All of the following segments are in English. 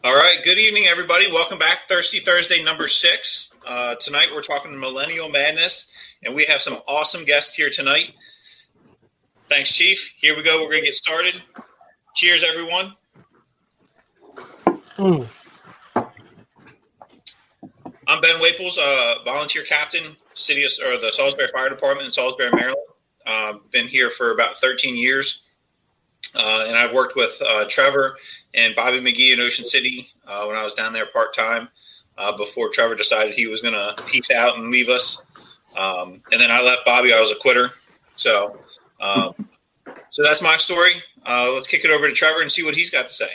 All right. Good evening, everybody. Welcome back. Thirsty Thursday number 6. Tonight we're talking Millennial Madness, and we have some awesome guests here tonight. Thanks, Chief. Here we go. We're going to get started. Cheers, everyone. I'm Ben Waples, volunteer captain, the Salisbury Fire Department in Salisbury, Maryland. Been here for about 13 years. And I've worked with Trevor and Bobby McGee in Ocean City when I was down there part-time before Trevor decided he was going to peace out and leave us. And then I left Bobby. I was a quitter. So that's my story. Let's kick it over to Trevor and see what he's got to say.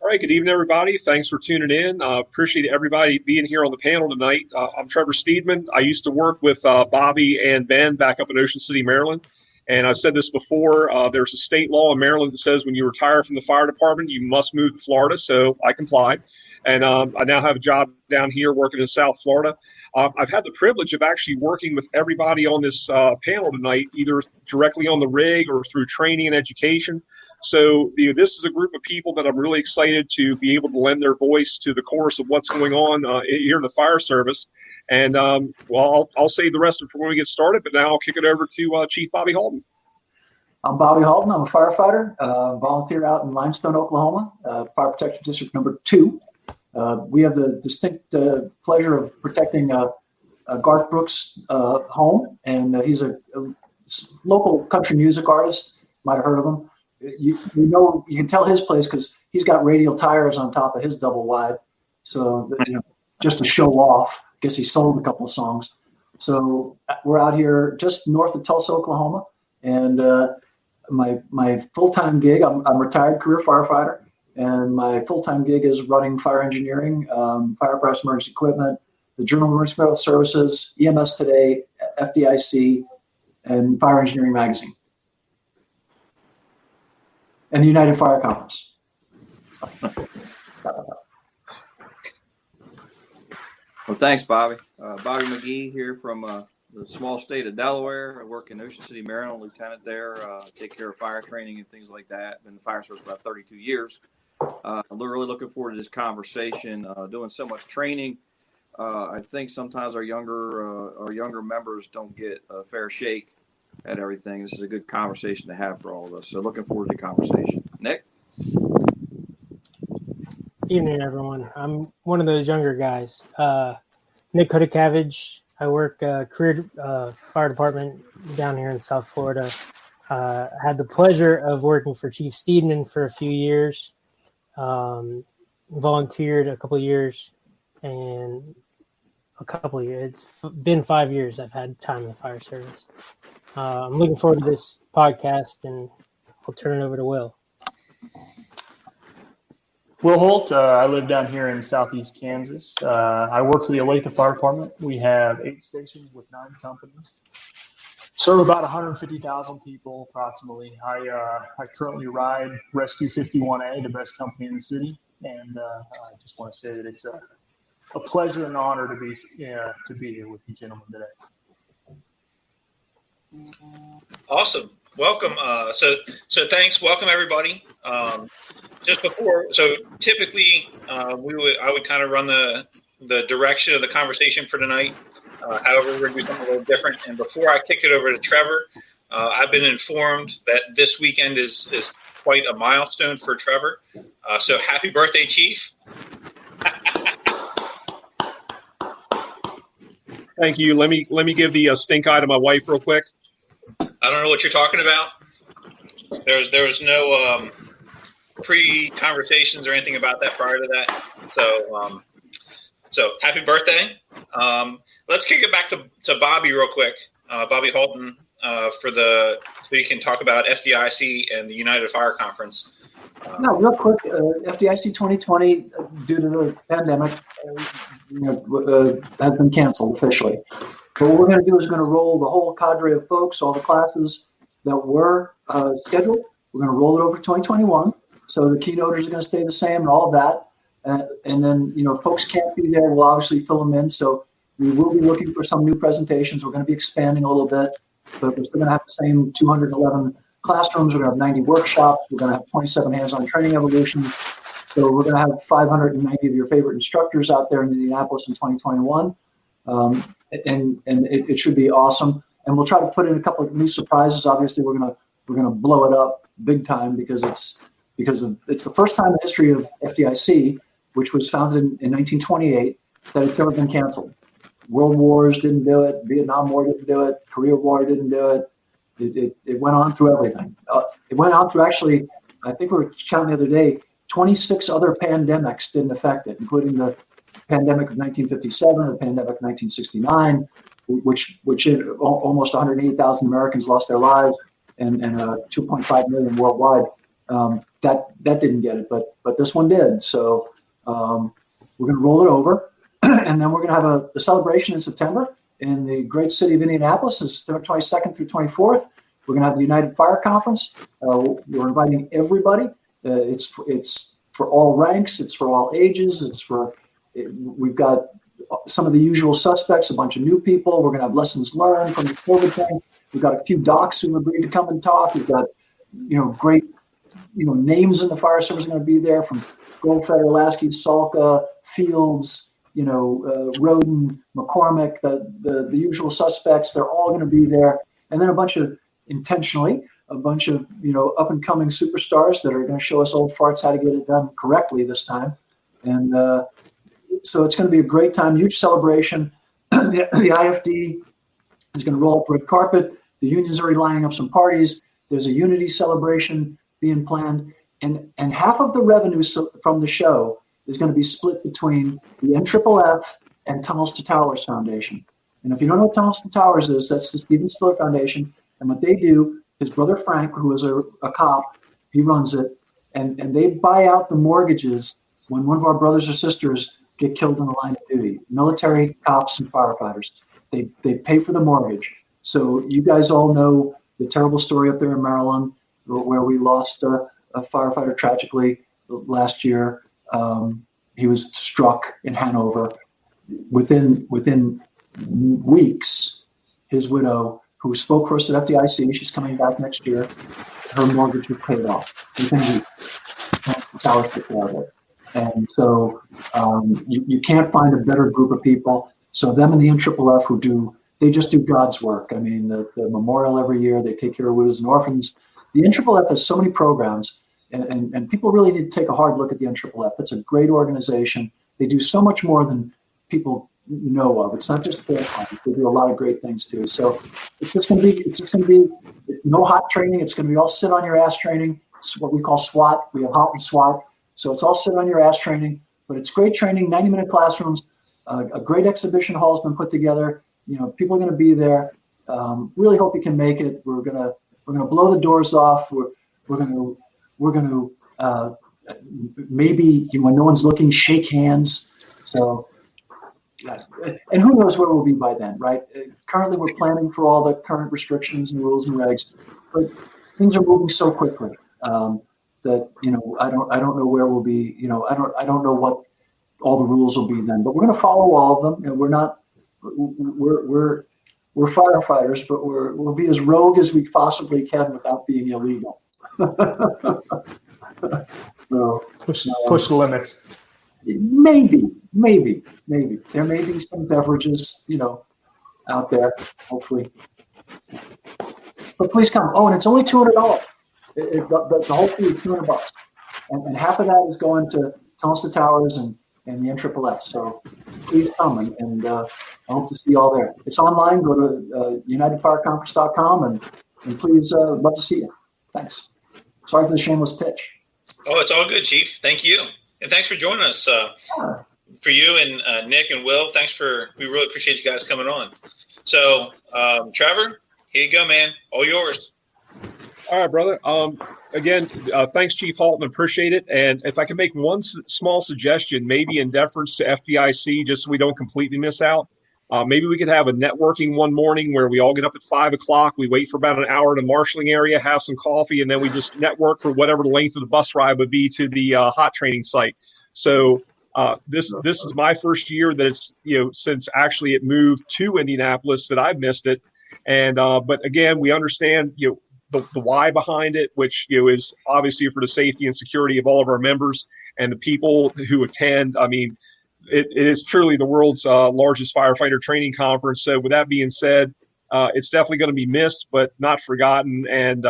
All right. Good evening, everybody. Thanks for tuning in. Appreciate everybody being here on the panel tonight. I'm Trevor Steedman. I used to work with Bobby and Ben back up in Ocean City, Maryland. And I've said this before, there's a state law in Maryland that says when you retire from the fire department, you must move to Florida. So I complied. And I now have a job down here working in South Florida. I've had the privilege of actually working with everybody on this panel tonight, either directly on the rig or through training and education. So this is a group of people that I'm really excited to be able to lend their voice to the chorus of what's going on here in the fire service. And, I'll save the rest of it for when we get started, but now I'll kick it over to Chief Bobby Halton. I'm Bobby Halton. I'm a firefighter, volunteer out in Limestone, Oklahoma, Fire Protection District number 2. We have the distinct pleasure of protecting Garth Brooks' home, and he's a local country music artist. Might have heard of him. You can tell his place because he's got radial tires on top of his double wide. So, just to show off. I guess he sold a couple of songs. So we're out here just north of Tulsa, Oklahoma, and my full-time gig. I'm a retired career firefighter, and my full-time gig is running fire engineering, fire apparatus emergency equipment, the Journal of Emergency Medical Services, EMS Today, FDIC, and Fire Engineering Magazine, and the United Fire Conference. Well, thanks, Bobby. Bobby McGee here from the small state of Delaware. I work in Ocean City, Maryland, lieutenant there. Take care of fire training and things like that. Been in the fire service about 32 years. Really looking forward to this conversation. Doing so much training. I think sometimes our younger members don't get a fair shake at everything. This is a good conversation to have for all of us. So looking forward to the conversation. Nick? Evening, everyone. I'm one of those younger guys. Nik Kotocavage. I work career fire department down here in South Florida. Had the pleasure of working for Chief Steedman for a few years. Volunteered a couple of years, and it's been 5 years I've had time in the fire service. I'm looking forward to this podcast, and I'll turn it over to Will. Will Holt. I live down here in southeast Kansas. I work for the Olathe Fire Department. We have 8 stations with 9 companies. Serve about 150,000 people approximately. I currently ride Rescue 51A, the best company in the city, and I just want to say that it's a pleasure and honor to be here with you gentlemen today. Awesome. Welcome. So thanks. Welcome, everybody. Just before, so typically I would kind of run the direction of the conversation for tonight. However, we're going to do something a little different. And before I kick it over to Trevor, I've been informed that this weekend is quite a milestone for Trevor. So happy birthday, Chief. Thank you. Let me give the stink eye to my wife real quick. I don't know what you're talking about. There was no pre-conversations or anything about that prior to that. So happy birthday. Let's kick it back to Bobby real quick. Bobby Halton so you can talk about FDIC and the United Fire Conference. No, real quick, FDIC 2020, due to the pandemic, has been canceled officially. But what we're going to do is we're going to roll the whole cadre of folks, all the classes that were scheduled. We're going to roll it over to 2021. So the keynoters are going to stay the same and all of that. And then, folks can't be there. We'll obviously fill them in. So we will be looking for some new presentations. We're going to be expanding a little bit, but we're still going to have the same 211 classrooms. We're going to have 90 workshops. We're going to have 27 hands-on training evolutions. So we're going to have 590 of your favorite instructors out there in Indianapolis in 2021. And it should be awesome. And we'll try to put in a couple of new surprises. Obviously, we're gonna blow it up big time because it's the first time in the history of FDIC, which was founded in 1928, that it's ever been canceled. World Wars didn't do it. Vietnam War didn't do it. Korea War didn't do it. It went on through everything. It went on through, actually, I think we were counting the other day, 26 other pandemics didn't affect it, including the pandemic of 1957, the pandemic of 1969, which almost 180,000 Americans lost their lives, and 2.5 million worldwide. That didn't get it, but this one did. So we're going to roll it over, and then we're going to have the celebration in September in the great city of Indianapolis. It's 22nd through 24th. We're going to have the United Fire Conference. We're inviting everybody. It's for all ranks. It's for all ages. We've got some of the usual suspects, a bunch of new people. We're going to have lessons learned from the COVID thing. We've got a few docs who agreed to come and talk. We've got, great, names in the fire service are going to be there, from Goldfeder, Lasky, Salka, Fields, Roden, McCormick, the usual suspects. They're all going to be there. And then a bunch of up and coming superstars that are going to show us old farts how to get it done correctly this time. And so it's going to be a great time, huge celebration. The IFD is going to roll up red carpet. The union's already lining up some parties. There's a unity celebration being planned. And half of the revenue from the show is going to be split between the NFFF and Tunnels to Towers Foundation. And if you don't know what Tunnels to Towers is, that's the Stephen Stiller Foundation. And what they do, his brother Frank, who is a cop, he runs it, and they buy out the mortgages when one of our brothers or sisters get killed in the line of duty. Military, cops, and firefighters. They pay for the mortgage. So you guys all know the terrible story up there in Maryland where we lost a firefighter tragically last year. He was struck in Hanover. Within weeks, his widow, who spoke for us at FDIC, she's coming back next year, her mortgage was paid off within weeks. And so you can't find a better group of people. So them and the NFFF they just do God's work. I mean, the memorial every year, they take care of widows and orphans. The NFFF has so many programs, and people really need to take a hard look at the NFFF. That's a great organization. They do so much more than people know of. It's not just fair fun. They do a lot of great things too. So it's just going to be no hot training. It's going to be all sit on your ass training. It's what we call SWAT. We have hot and SWAT. So it's all sit on your ass training, but it's great training, 90-minute classrooms. A great exhibition hall has been put together. People are going to be there. Really hope you can make it. We're gonna blow the doors off. We're gonna maybe when no one's looking, shake hands. So, and who knows where we'll be by then, right? Currently, we're planning for all the current restrictions and rules and regs, but things are moving so quickly that I don't know where we'll be. I don't know what all the rules will be then, but we're going to follow all of them, and we're firefighters, but we'll be as rogue as we possibly can without being illegal. So, push the limits. Maybe there may be some beverages, out there, hopefully. But please come. Oh, and it's only $200. The whole fee is $200, and half of that is going to Tunnels to Towers and the NFFF. So please come, and I hope to see you all there. It's online. Go to UnitedFireConference.com and please love to see you. Thanks. Sorry for the shameless pitch. Oh, it's all good, Chief. Thank you, and thanks for joining us. For you and Nick and Will, we really appreciate you guys coming on. So, Trevor, here you go, man. All yours. All right, brother. Again, thanks, Chief Halton. Appreciate it. And if I can make one small suggestion, maybe in deference to FDIC, just so we don't completely miss out, maybe we could have a networking one morning where we all get up at 5 o'clock. We wait for about an hour in the marshaling area, have some coffee, and then we just network for whatever the length of the bus ride would be to the hot training site. So this is my first year that it's, since actually it moved to Indianapolis that I've missed it. And but again, we understand, the why behind it, which is obviously for the safety and security of all of our members and the people who attend. I mean, it is truly the world's largest firefighter training conference. So with that being said, it's definitely going to be missed, but not forgotten. And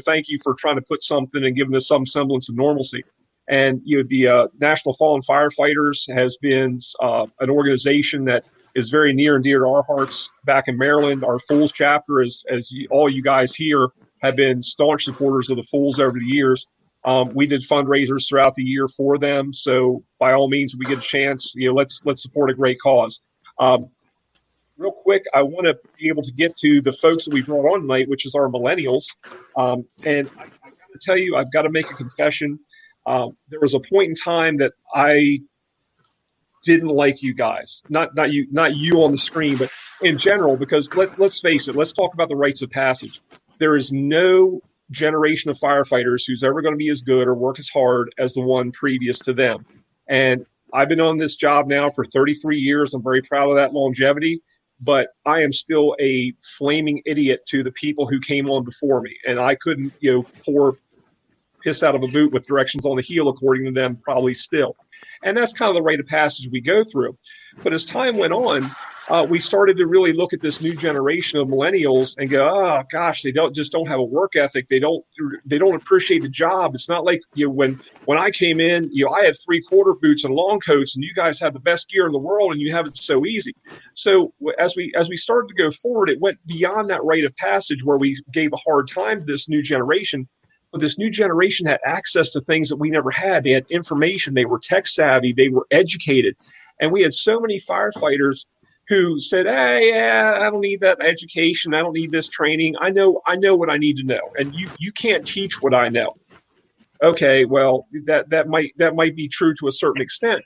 thank you for trying to put something and giving us some semblance of normalcy. And the National Fallen Firefighters has been an organization that is very near and dear to our hearts back in Maryland. Our Fools chapter, all you guys here have been staunch supporters of the Fools over the years. We did fundraisers throughout the year for them. So by all means, if we get a chance, let's support a great cause. Real quick, I want to be able to get to the folks that we brought on tonight, which is our millennials. And I got to tell you, I've got to make a confession. There was a point in time that I didn't like you guys, not you on the screen, but in general, because let's face it, let's talk about the rites of passage. There is no generation of firefighters who's ever going to be as good or work as hard as the one previous to them. And I've been on this job now for 33 years. I'm very proud of that longevity, but I am still a flaming idiot to the people who came on before me. And I couldn't, pour piss out of a boot with directions on the heel, according to them, probably still. And that's kind of the rite of passage we go through. But as time went on, we started to really look at this new generation of millennials and go, oh gosh, they don't have a work ethic. They don't appreciate the job. It's not like when I came in, I had 3/4 boots and long coats, and you guys have the best gear in the world, and you have it so easy. So as we started to go forward, it went beyond that rite of passage where we gave a hard time to this new generation. But this new generation had access to things that we never had. They had information. They were tech savvy. They were educated. And we had so many firefighters who said, hey, yeah, I don't need that education. I don't need this training. I know what I need to know. And you can't teach what I know. Okay, well, that might be true to a certain extent.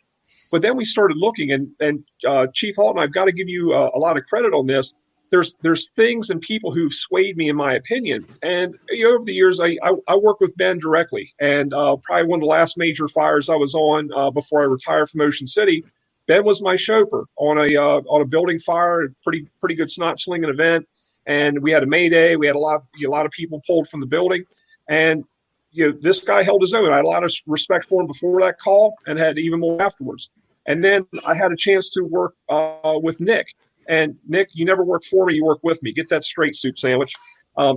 But then we started looking, and Chief Halton, I've got to give you a lot of credit on this. There's things and people who've swayed me in my opinion. And over the years, I work with Ben directly. And probably one of the last major fires I was on before I retired from Ocean City, Ben was my chauffeur on a building fire, a pretty good snot slinging event. And we had a mayday. We had a lot of people pulled from the building. And this guy held his own. I had a lot of respect for him before that call and had even more afterwards. And then I had a chance to work with Nick. And Nick, you never work for me, you work with me. Get that straight, soup sandwich.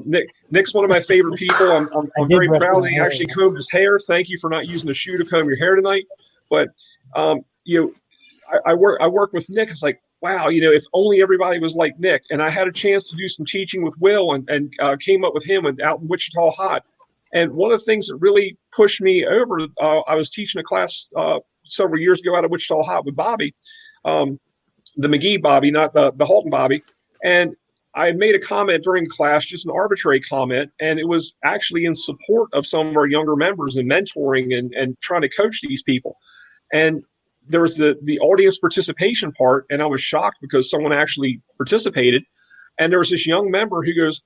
Nick's one of my favorite people. I'm very proud that he actually combed his hair. Thank you for not using a shoe to comb your hair tonight. But I work with Nick. It's like, wow, if only everybody was like Nick. And I had a chance to do some teaching with Will and came up with him out in Wichita Hot. And one of the things that really pushed me over, I was teaching a class several years ago out of Wichita Hot with Bobby. The McGee Bobby, not the Halton Bobby. And I made a comment during class, just an arbitrary comment, and it was actually in support of some of our younger members and mentoring and trying to coach these people. And there was the audience participation part, and I was shocked because someone actually participated. And there was this young member who goes,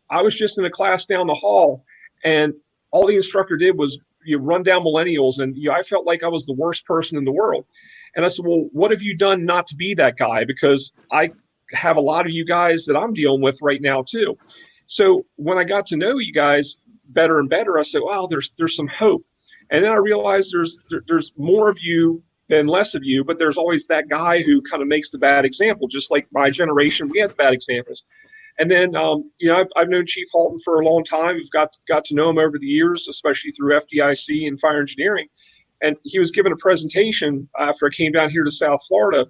I was just in a class down the hall, and all the instructor did was run down millennials, and I felt like I was the worst person in the world. And I said, well, what have you done not to be that guy? Because I have a lot of you guys that I'm dealing with right now too. So when I got to know you guys better and better, I said, wow, there's some hope. And then I realized there's more of you than less of you, but there's always that guy who kind of makes the bad example. Just like my generation, we had the bad examples. And then, I've known Chief Halton for a long time. We've got to know him over the years, especially through FDIC and fire engineering. And he was given a presentation after I came down here to South Florida.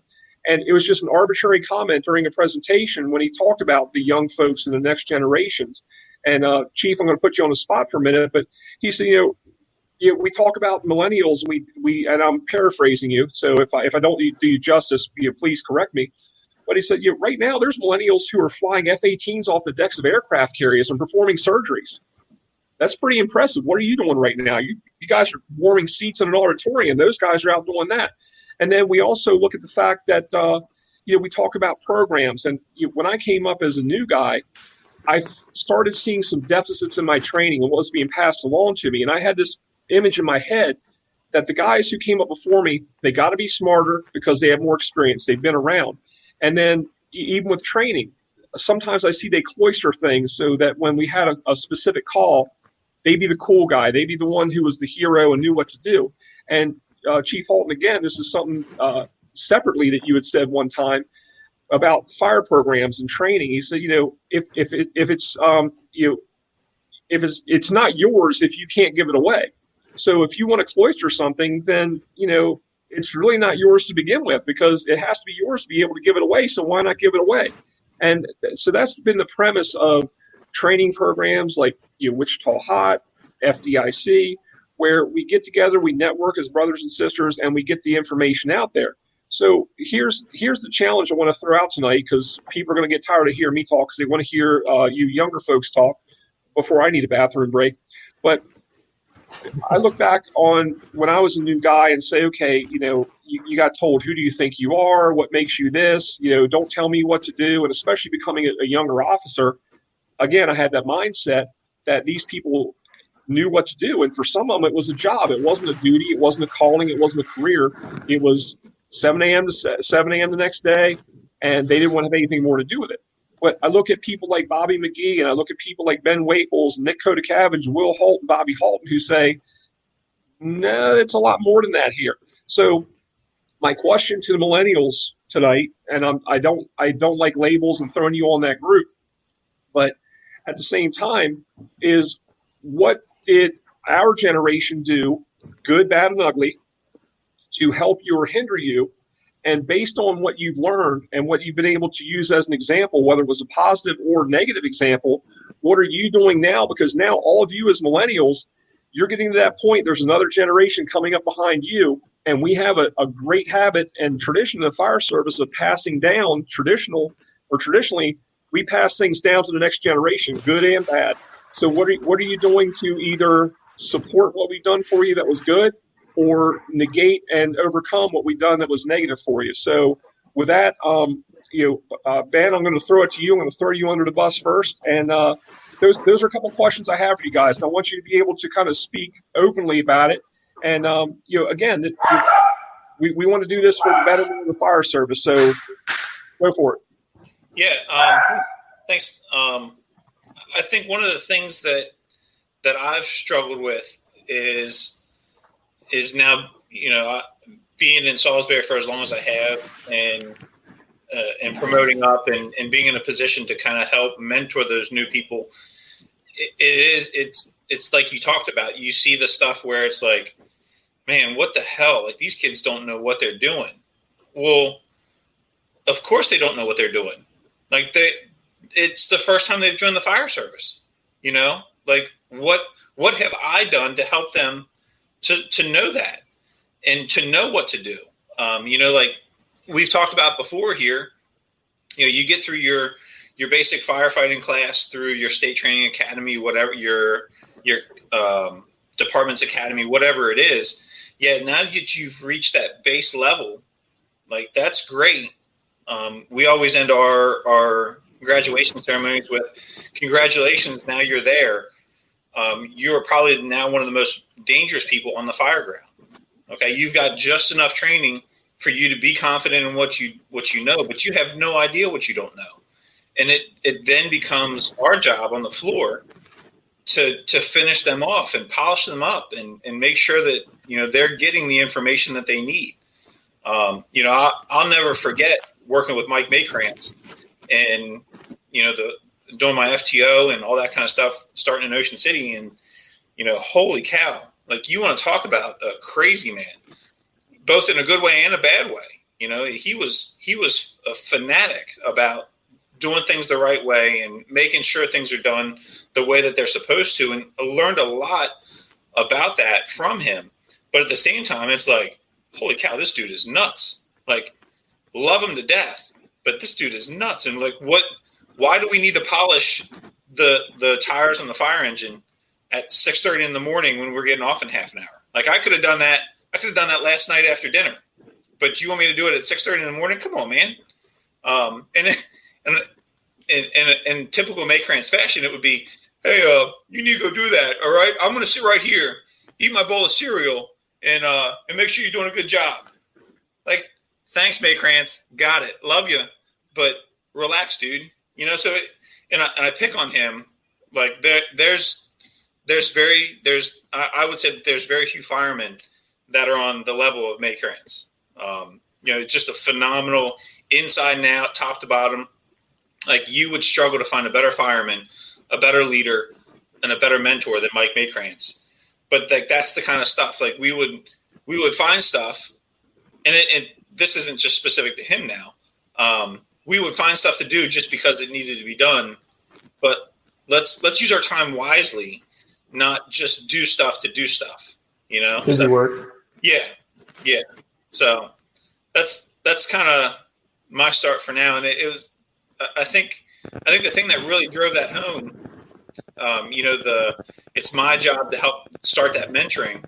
And it was just an arbitrary comment during a presentation when he talked about the young folks and the next generations. And Chief, I'm going to put you on the spot for a minute, but he said, we talk about millennials. We and I'm paraphrasing you. So if I don't do you justice, please correct me. But he said, right now there's millennials who are flying F-18s off the decks of aircraft carriers and performing surgeries. That's pretty impressive. What are you doing right now? You guys are warming seats in an auditorium. Those guys are out doing that. And then we also look at the fact that, we talk about programs. And when I came up as a new guy, I started seeing some deficits in my training and what was being passed along to me. And I had this image in my head that the guys who came up before me, they got to be smarter because they have more experience. They've been around. And then even with training, sometimes I see they cloister things so that when we had a specific call, they'd be the cool guy. They'd be the one who was the hero and knew what to do. And Chief Halton, again, this is something separately that you had said one time about fire programs and training. He said, if it's not yours if you can't give it away. So if you want to cloister something, then it's really not yours to begin with, because it has to be yours to be able to give it away. So why not give it away? And so that's been the premise of training programs like Wichita Hot, FDIC, where we get together, we network as brothers and sisters, and we get the information out there. So here's the challenge I want to throw out tonight, because people are going to get tired of hearing me talk because they want to hear you younger folks talk before I need a bathroom break. But I look back on when I was a new guy and say, okay, you got told, who do you think you are? What makes you this? Don't tell me what to do. And especially becoming a younger officer, again, I had that mindset that these people knew what to do. And for some of them, it was a job. It wasn't a duty. It wasn't a calling. It wasn't a career. It was 7 a.m. to 7 a.m. the next day, and they didn't want to have anything more to do with it. But I look at people like Bobby McGee, and I look at people like Ben Waples, Nik Kotocavage, Will Holt, and Bobby Halton, who say, no, it's a lot more than that here. So my question to the millennials tonight, and I don't like labels and throwing you on that group, but at the same time, is what did our generation do, good, bad, and ugly, to help you or hinder you? And based on what you've learned and what you've been able to use as an example, whether it was a positive or negative example, what are you doing now? Because now all of you as millennials, you're getting to that point. There's another generation coming up behind you. And we have a great habit and tradition in the fire service of passing down traditionally, we pass things down to the next generation, good and bad. So what are you doing to either support what we've done for you that was good, or negate and overcome what we've done that was negative for you? So with that, Ben, I'm going to throw it to you. I'm going to throw you under the bus first. And those are a couple of questions I have for you guys. And I want you to be able to kind of speak openly about it. And, again, we want to do this for the betterment of the fire service. So go for it. Yeah, thanks. I think one of the things that I've struggled with is now, being in Salisbury for as long as I have, and promoting up and being in a position to kind of help mentor those new people. It's like you talked about. You see the stuff where it's like, man, what the hell? Like, these kids don't know what they're doing. Well, of course they don't know what they're doing. Like, it's the first time they've joined the fire service. Like, what have I done to help them to know that and to know what to do? Like we've talked about before here, you get through your basic firefighting class, through your state training academy, whatever your department's academy, whatever it is. Yeah, now that you've reached that base level, like, that's great. We always end our graduation ceremonies with congratulations. Now you're there. You're probably now one of the most dangerous people on the fire ground. Okay. You've got just enough training for you to be confident in what you know, but you have no idea what you don't know. And it then becomes our job on the floor to finish them off and polish them up and make sure that, they're getting the information that they need. I'll never forget working with Mike Maykrantz and, doing my FTO and all that kind of stuff, starting in Ocean City. And, holy cow, like, you want to talk about a crazy man, both in a good way and a bad way. He was a fanatic about doing things the right way and making sure things are done the way that they're supposed to. And I learned a lot about that from him. But at the same time, it's like, holy cow, this dude is nuts. Like, love him to death, but this dude is nuts. And like, why do we need to polish the tires on the fire engine at 6:30 in the morning when we're getting off in half an hour? Like, I could have done that. I could have done that last night after dinner, but you want me to do it at 6:30 in the morning? Come on, man. In typical Maykrantz fashion, it would be, hey, you need to go do that. All right. I'm going to sit right here, eat my bowl of cereal, and make sure you're doing a good job. Like, thanks, Maykrantz. Got it. Love you. But relax, dude. So and I pick on him. Like I would say that there's very few firemen that are on the level of May Krantz. Just a phenomenal inside and out, top to bottom. Like you would struggle to find a better fireman, a better leader, and a better mentor than Mike May Krantz. But like that's the kind of stuff. Like we would find stuff, and this isn't just specific to him now. We would find stuff to do just because it needed to be done. But let's use our time wisely, not just do stuff to do stuff. Busy work. Yeah. So that's kind of my start for now, and it was. I think the thing that really drove that home, it's my job to help start that mentoring.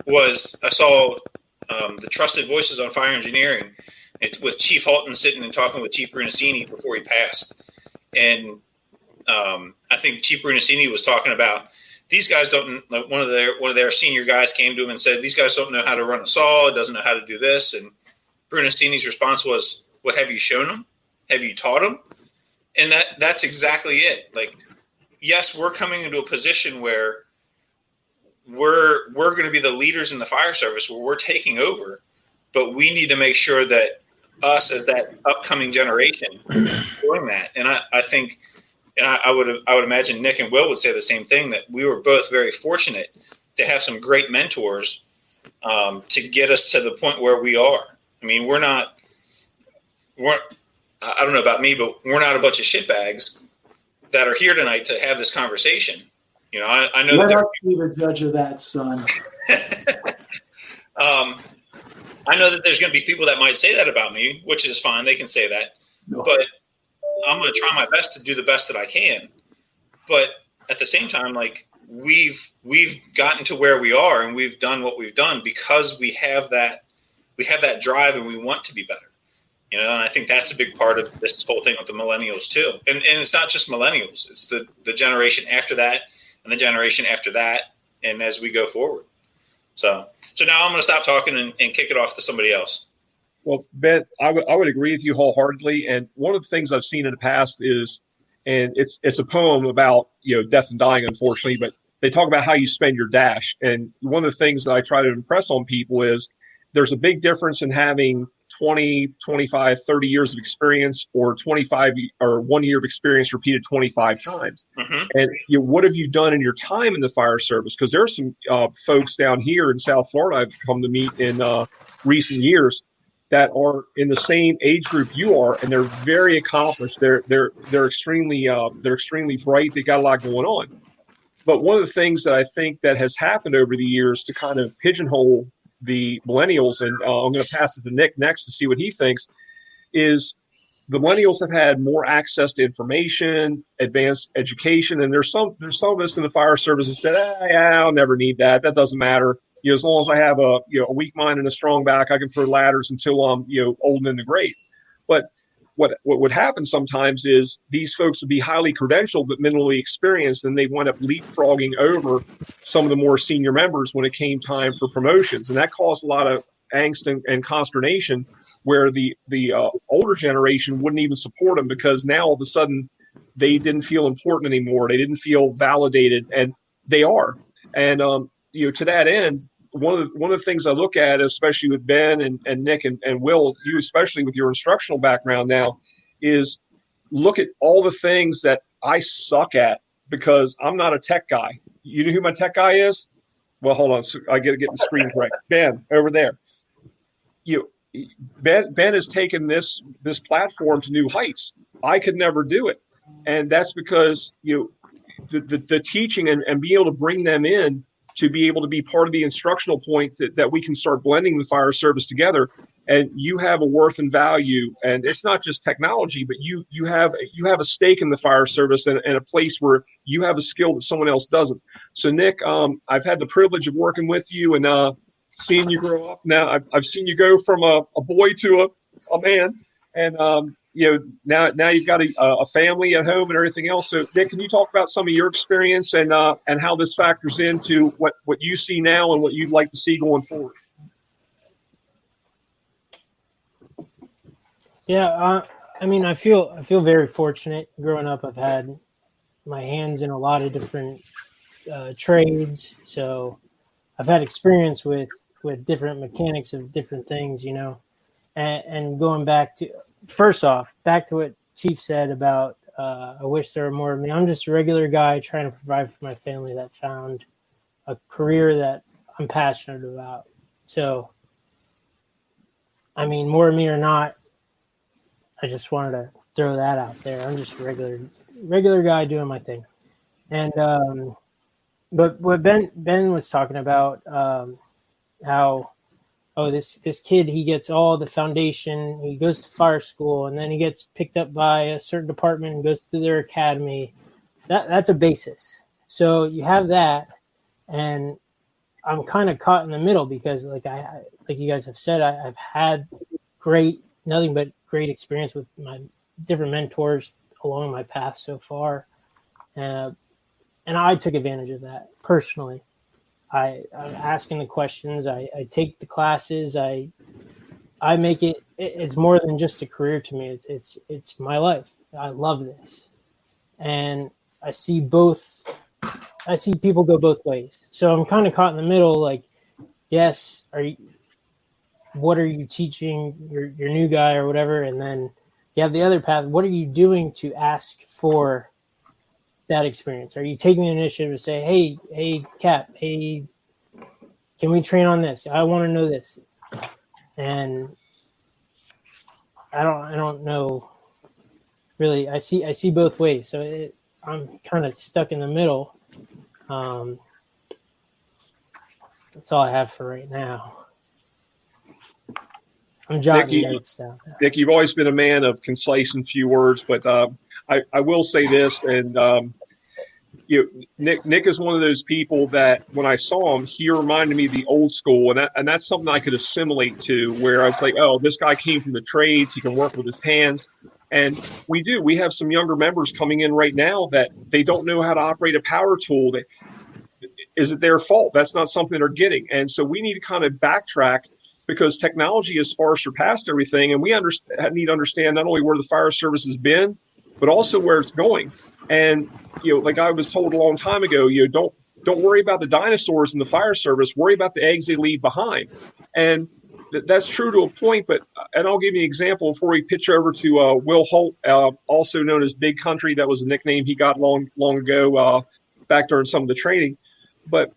Was I saw the Trusted Voices on Fire Engineering with Chief Halton sitting and talking with Chief Brunacini before he passed. And I think Chief Brunacini was talking about these guys don't. Like one of their senior guys came to him and said, "These guys don't know how to run a saw. It doesn't know how to do this." And Brunacini's response was, "Well, have you shown them? Have you taught them?" And that's exactly it. Like, yes, we're coming into a position where we're going to be the leaders in the fire service, where we're taking over, but we need to make sure that us as that upcoming generation doing that. And I think, and I would imagine Nick and Will would say the same thing, that we were both very fortunate to have some great mentors to get us to the point where we are. I mean, I don't know about me, but we're not a bunch of shitbags that are here tonight to have this conversation. I know Let us be the judge of that, son. I know that there's going to be people that might say that about me, which is fine. They can say that. No. But I'm going to try my best to do the best that I can. But at the same time, like we've gotten to where we are and we've done what we've done because we have that drive and we want to be better. And I think that's a big part of this whole thing with the millennials too. And it's not just millennials. It's the generation after that and the generation after that. And as we go forward. So now I'm going to stop talking and kick it off to somebody else. Well, Ben, I would agree with you wholeheartedly. And one of the things I've seen in the past is, and it's a poem about, death and dying, unfortunately, but they talk about how you spend your dash. And one of the things that I try to impress on people is there's a big difference in having 20, 25, 30 years of experience or 25 or 1 year of experience repeated 25 times. Mm-hmm. And what have you done in your time in the fire service? Because there are some folks down here in South Florida I've come to meet in recent years that are in the same age group you are, and they're very accomplished. They're extremely bright. They got a lot going on. But one of the things that I think that has happened over the years to kind of pigeonhole the millennials, and I'm going to pass it to Nick next to see what he thinks, is the millennials have had more access to information, advanced education, and there's some of us in the fire service that said, I'll never need that. That doesn't matter. As long as I have a weak mind and a strong back, I can throw ladders until I'm old and in the grave. But what would happen sometimes is these folks would be highly credentialed but minimally experienced, and they wind up leapfrogging over some of the more senior members when it came time for promotions. And that caused a lot of angst and consternation where the older generation wouldn't even support them because now all of a sudden they didn't feel important anymore. They didn't feel validated, and they are. And, to that end, one of the things I look at, especially with Ben and Nick and Will, you especially with your instructional background now, is look at all the things that I suck at because I'm not a tech guy. You know who my tech guy is? Well, hold on. So I got to get the screen correct. Ben, over there. Ben has taken this platform to new heights. I could never do it. And that's because the teaching and being able to bring them in to be able to be part of the instructional point that we can start blending the fire service together. And you have a worth and value, and it's not just technology, but you have a stake in the fire service and a place where you have a skill that someone else doesn't. So Nick, I've had the privilege of working with you and seeing you grow up. Now I've seen you go from a boy to a man, and now you've got a family at home and everything else. So Nick, can you talk about some of your experience and how this factors into what you see now and what you'd like to see going forward? Yeah, I mean, I feel very fortunate. Growing up, I've had my hands in a lot of different trades, so I've had experience with different mechanics of different things, And going back to what Chief said about I wish there were more of me. I'm just a regular guy trying to provide for my family that found a career that I'm passionate about. So, I mean, more of me or not, I just wanted to throw that out there. I'm just a regular guy doing my thing. And but what Ben was talking about, how this kid, he gets all the foundation, he goes to fire school, and then he gets picked up by a certain department and goes to their academy. That's a basis. So you have that, and I'm kind of caught in the middle because, like you guys have said, I've had nothing but great experience with my different mentors along my path so far, and I took advantage of that personally. I'm asking the questions. I take the classes. I make it. It's more than just a career to me. It's my life. I love this, and I see people go both ways. So I'm kind of caught in the middle. Like, yes, what are you teaching your new guy or whatever? And then you have the other path. What are you doing to ask for that experience? Are you taking the initiative to say, hey, Cap, hey, can we train on this? I want to know this. And I don't know really. I see both ways. So I'm kind of stuck in the middle. That's all I have for right now. I'm jotting notes down. Nick, you've always been a man of concise and few words, but I will say this, and Nick is one of those people that when I saw him, he reminded me of the old school, and that's something I could assimilate to, where I was like, oh, this guy came from the trades, he can work with his hands. And we have some younger members coming in right now that they don't know how to operate a power tool. Is it their fault? That's not something they're getting. And so we need to kind of backtrack, because technology has far surpassed everything. And we need to understand not only where the fire service has been, but also where it's going. And, like I was told a long time ago, don't worry about the dinosaurs in the fire service, worry about the eggs they leave behind. And that's true to a point, and I'll give you an example before we pitch over to Will Holt, also known as Big Country. That was a nickname he got long ago back during some of the training. But,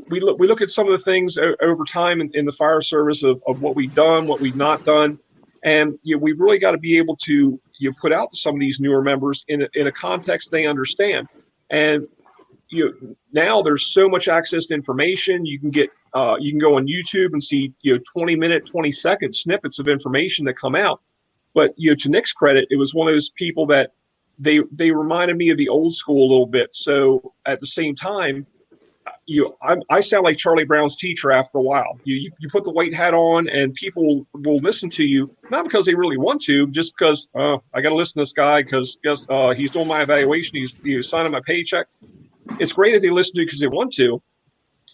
we look at some of the things over time in the fire service of what we've done, what we've not done. And we really got to be able to put out to some of these newer members in a context they understand. And now there's so much access to information. You can go on YouTube and see 20-minute, 20-second snippets of information that come out. But to Nick's credit, it was one of those people that they reminded me of the old school a little bit. So at the same time, I sound like Charlie Brown's teacher after a while. You put the white hat on, and people will listen to you, not because they really want to, just because I got to listen to this guy because he's doing my evaluation, he's signing my paycheck. It's great if they listen to you because they want to,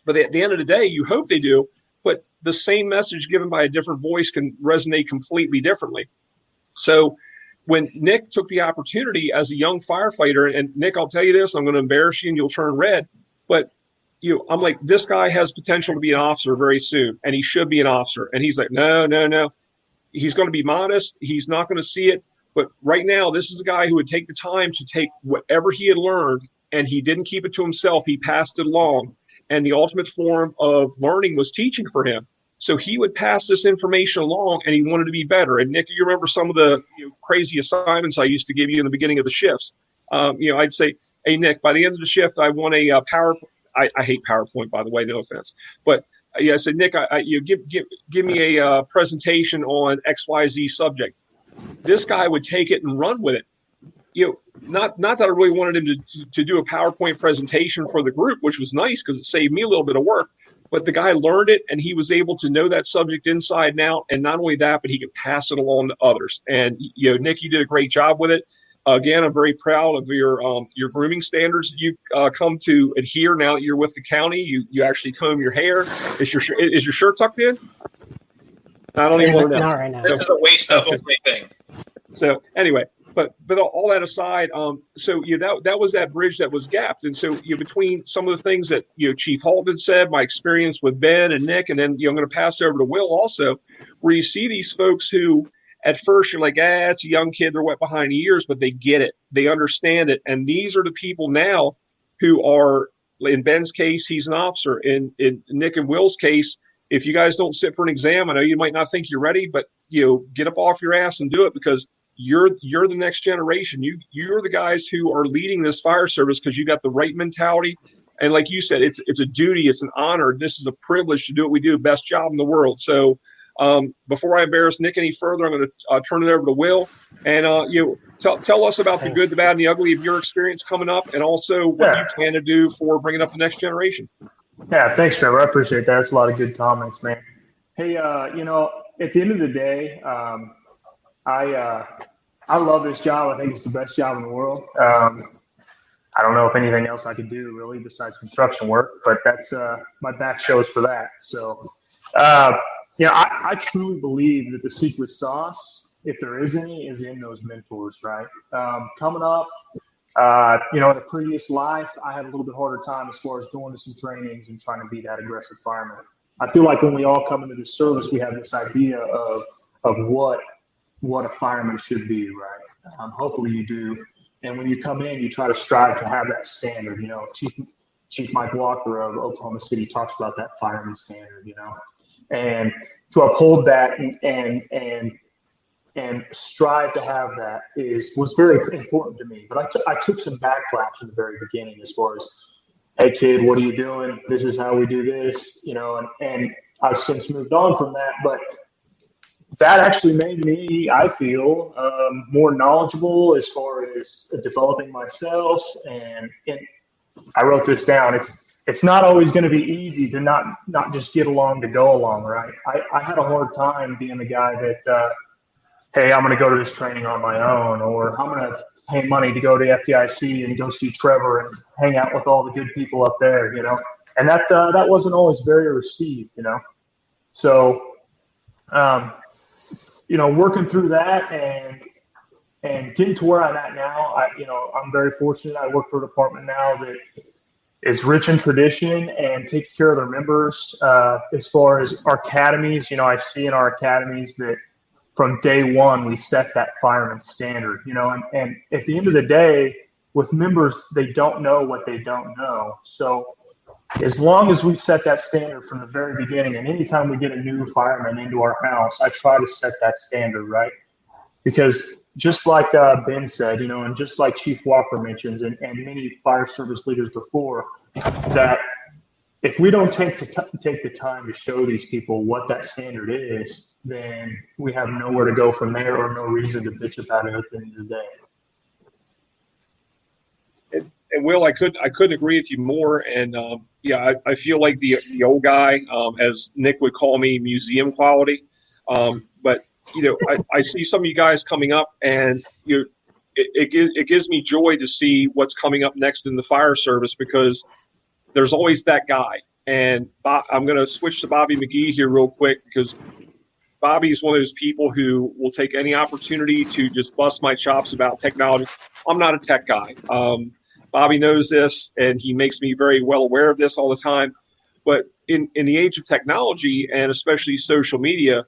but at the end of the day, you hope they do. But the same message given by a different voice can resonate completely differently. So when Nick took the opportunity as a young firefighter, and Nick, I'll tell you this, I'm going to embarrass you and you'll turn red, but I'm like, this guy has potential to be an officer very soon, and he should be an officer. And he's like, no. He's going to be modest. He's not going to see it. But right now, this is a guy who would take the time to take whatever he had learned, and he didn't keep it to himself. He passed it along. And the ultimate form of learning was teaching for him. So he would pass this information along, and he wanted to be better. And Nick, you remember some of the crazy assignments I used to give you in the beginning of the shifts. I'd say, hey, Nick, by the end of the shift, I want a PowerPoint. I hate PowerPoint, by the way, no offense. But I said, Nick, give me a presentation on XYZ subject. This guy would take it and run with it. Not that I really wanted him to do a PowerPoint presentation for the group, which was nice because it saved me a little bit of work. But the guy learned it, and he was able to know that subject inside and out. And not only that, but he could pass it along to others. And Nick, you did a great job with it. Again, I'm very proud of your grooming standards that you've come to adhere now that you're with the county. You actually comb your hair. Is your shirt tucked in? I don't even want to know. Not right now. This is a waste of only thing. So anyway, but all that aside, so that was that bridge that was gapped, and so between some of the things that Chief Halton said, my experience with Ben and Nick, and then I'm going to pass over to Will also, where you see these folks who at first you're like, it's a young kid, they're wet behind the ears, but they get it, they understand it, and these are the people now who are, in Ben's case, he's an officer. In Nick and Will's case, if you guys don't sit for an exam, I know you might not think you're ready, but get up off your ass and do it, because you're the next generation. You're the guys who are leading this fire service because you got the right mentality. And like you said, it's a duty, it's an honor. This is a privilege to do what we do, best job in the world. So before I embarrass Nick any further, I'm going to turn it over to Will, and tell us about the good, the bad, and the ugly of your experience coming up, and also what you plan to do for bringing up the next generation. Yeah, thanks, Trevor. I appreciate that. That's a lot of good comments, man. Hey, at the end of the day, I love this job. I think it's the best job in the world. I don't know if anything else I could do really besides construction work, but that's my back shows for that. So, I truly believe that the secret sauce, if there is any, is in those mentors, right? Coming up, in a previous life, I had a little bit harder time as far as going to some trainings and trying to be that aggressive fireman. I feel like when we all come into this service, we have this idea of what a fireman should be, right? Hopefully you do. And when you come in, you try to strive to have that standard. Chief Mike Walker of Oklahoma City talks about that fireman standard, and to uphold that and strive to have that was very important to me. But I took some backlash in the very beginning as far as, hey kid, what are you doing? This is how we do this, and I've since moved on from that. But that actually made me, I feel, more knowledgeable as far as developing myself. And I wrote this down. It's not always going to be easy to not just get along to go along, right? I had a hard time being the guy that, hey, I'm going to go to this training on my own, or I'm going to pay money to go to FDIC and go see Trevor and hang out with all the good people up there, and that wasn't always very received, So, working through that and getting to where I'm at now, I'm very fortunate. I work for a department now that is rich in tradition and takes care of their members. As far as our academies, I see in our academies that from day one, we set that fireman standard, and at the end of the day, with members, they don't know what they don't know. So as long as we set that standard from the very beginning, and anytime we get a new fireman into our house, I try to set that standard, right? Because just like Ben said, and just like Chief Walker mentions, and many fire service leaders before, that if we don't take the time to show these people what that standard is, then we have nowhere to go from there, or no reason to bitch about it at the end of the day. And Will, I couldn't agree with you more. And I feel like the old guy, as Nick would call me, museum quality. But I see some of you guys coming up, and it gives me joy to see what's coming up next in the fire service, because there's always that guy. And I'm going to switch to Bobby McGee here real quick, because Bobby's one of those people who will take any opportunity to just bust my chops about technology. I'm not a tech guy. Bobby knows this, and he makes me very well aware of this all the time. But in the age of technology, and especially social media,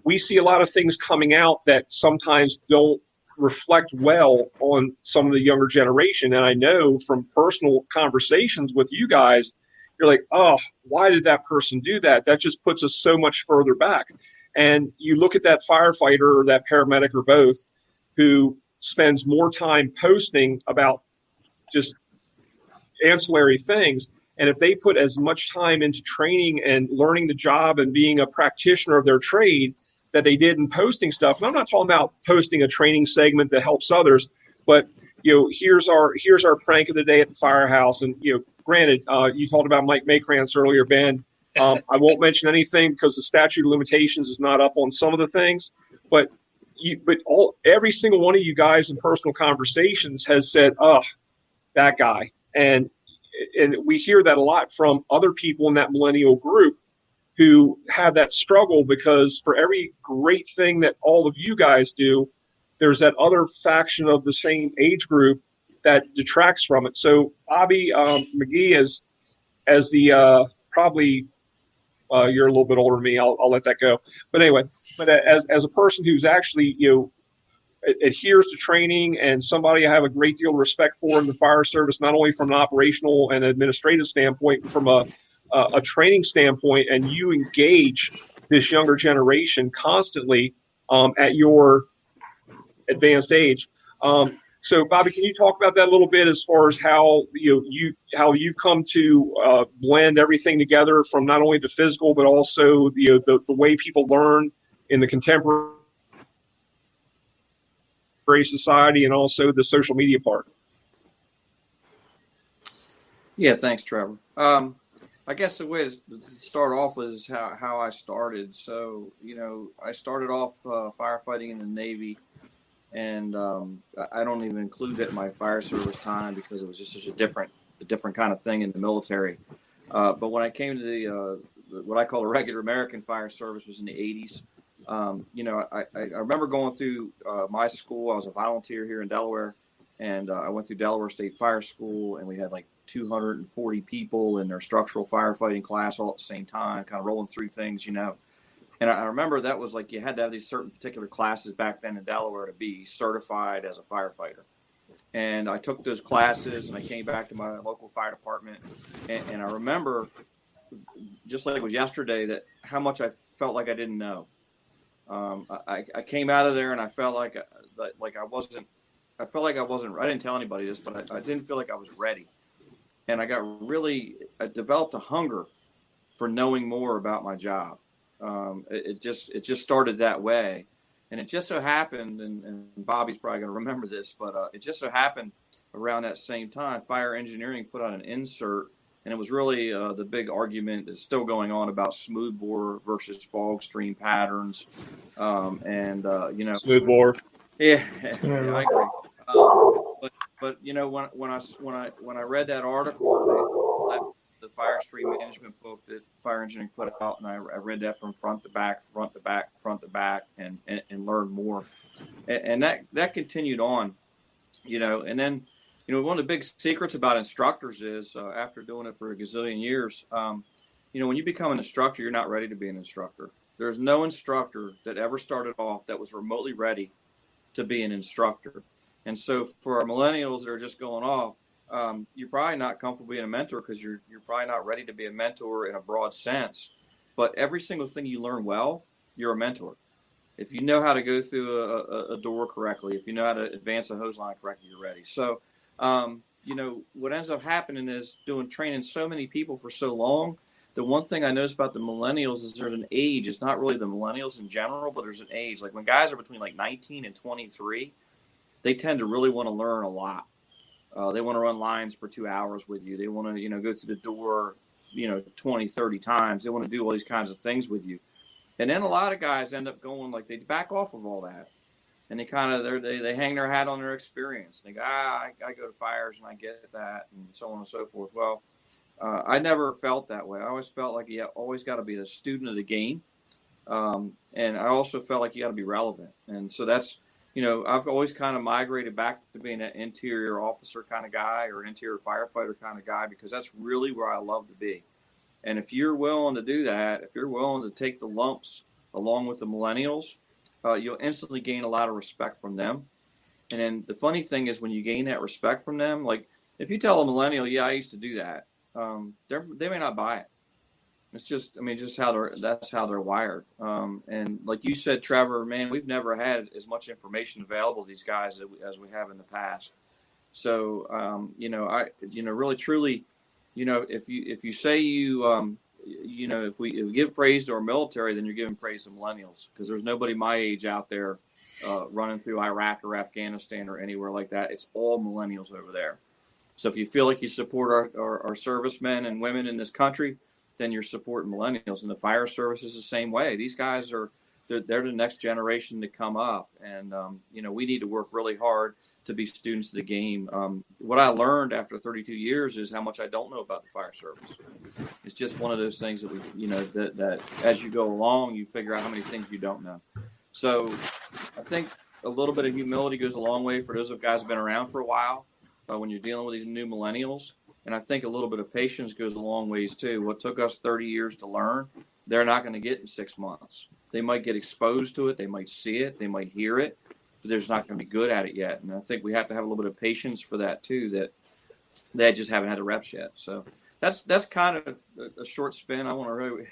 we see a lot of things coming out that sometimes don't reflect well on some of the younger generation. And I know from personal conversations with you guys, you're like, oh, why did that person do that? That just puts us so much further back. And you look at that firefighter or that paramedic or both who spends more time posting about just ancillary things. And if they put as much time into training and learning the job and being a practitioner of their trade that they did in posting stuff, and I'm not talking about posting a training segment that helps others, but here's our prank of the day at the firehouse. And granted, you talked about Mike Maykrantz earlier, Ben. I won't mention anything because the statute of limitations is not up on some of the things, but every single one of you guys in personal conversations has said, oh, that guy. And we hear that a lot from other people in that millennial group who have that struggle, because for every great thing that all of you guys do, there's that other faction of the same age group that detracts from it. So Bobby McGee, as the probably you're a little bit older than me. I'll let that go. But anyway, but as a person who's actually adheres to training, and somebody I have a great deal of respect for in the fire service, not only from an operational and administrative standpoint, but from a training standpoint, and you engage this younger generation constantly at your advanced age. So, Bobby, can you talk about that a little bit, as far as how you've come to blend everything together, from not only the physical but also the way people learn in the contemporary society, and also the social media part? Yeah, thanks, Trevor. I guess the way to start off is how I started. So, I started off firefighting in the Navy, and I don't even include that in my fire service time, because it was just such a different kind of thing in the military. But when I came to the what I call a regular American fire service, was in the 80s. I remember going through my school. I was a volunteer here in Delaware, and I went through Delaware State Fire School, and we had like 240 people in their structural firefighting class all at the same time, kind of rolling through things, And I remember that was like, you had to have these certain particular classes back then in Delaware to be certified as a firefighter. And I took those classes, and I came back to my local fire department, and I remember, just like it was yesterday, that how much I felt like I didn't know. I came out of there, and I felt like I wasn't. I felt like I wasn't. I didn't tell anybody this, but I didn't feel like I was ready. And I developed a hunger for knowing more about my job. It just started that way, and it just so happened, and Bobby's probably going to remember this, but it just so happened around that same time, Fire Engineering put out an insert, and it was really the big argument that's still going on about smoothbore versus fog stream patterns, Smoothbore. Yeah, I agree. But when I read that article, the fire stream management book that Fire Engineering put out, and I read that from front to back, and learned more, and that continued on, and then one of the big secrets about instructors is, after doing it for a gazillion years, when you become an instructor, you're not ready to be an instructor. There's no instructor that ever started off that was remotely ready to be an instructor. And so for our millennials that are just going off, you're probably not comfortable being a mentor, because you're probably not ready to be a mentor in a broad sense. But every single thing you learn well, you're a mentor. If you know how to go through a door correctly, if you know how to advance a hose line correctly, you're ready. So, what ends up happening is, training so many people for so long, the one thing I noticed about the millennials is there's an age. It's not really the millennials in general, but there's an age. Like when guys are between like 19 and 23, they tend to really want to learn a lot. They want to run lines for 2 hours with you. They want to, go through the door, 20, 30 times. They want to do all these kinds of things with you. And then a lot of guys end up going, like, they back off of all that. And they kind of, they hang their hat on their experience. They go, I go to fires and I get that, and so on and so forth. Well, I never felt that way. I always felt like you always got to be a student of the game. And I also felt like you got to be relevant. And so that's, I've always kind of migrated back to being an interior officer kind of guy, or an interior firefighter kind of guy, because that's really where I love to be. And if you're willing to do that, if you're willing to take the lumps along with the millennials, you'll instantly gain a lot of respect from them. And then the funny thing is, when you gain that respect from them, like if you tell a millennial, yeah, I used to do that, they may not buy it. It's just, that's how they're wired. And like you said, Trevor, man, we've never had as much information available to these guys as we have in the past. So, really, truly, if you say if we give praise to our military, then you're giving praise to millennials, because there's nobody my age out there running through Iraq or Afghanistan or anywhere like that. It's all millennials over there. So if you feel like you support our servicemen and women in this country, then you're supporting millennials. And the fire service is the same way. They're they're the next generation to come up. And, we need to work really hard to be students of the game. What I learned after 32 years is how much I don't know about the fire service. It's just one of those things that that as you go along, you figure out how many things you don't know. So I think a little bit of humility goes a long way for those of guys who've been around for a while when you're dealing with these new millennials. And I think a little bit of patience goes a long ways too. What took us 30 years to learn, they're not going to get in 6 months. They might get exposed to it. They might see it. They might hear it. But they're just not going to be good at it yet. And I think we have to have a little bit of patience for that too, that they just haven't had the reps yet. So that's kind of a short spin. I want to really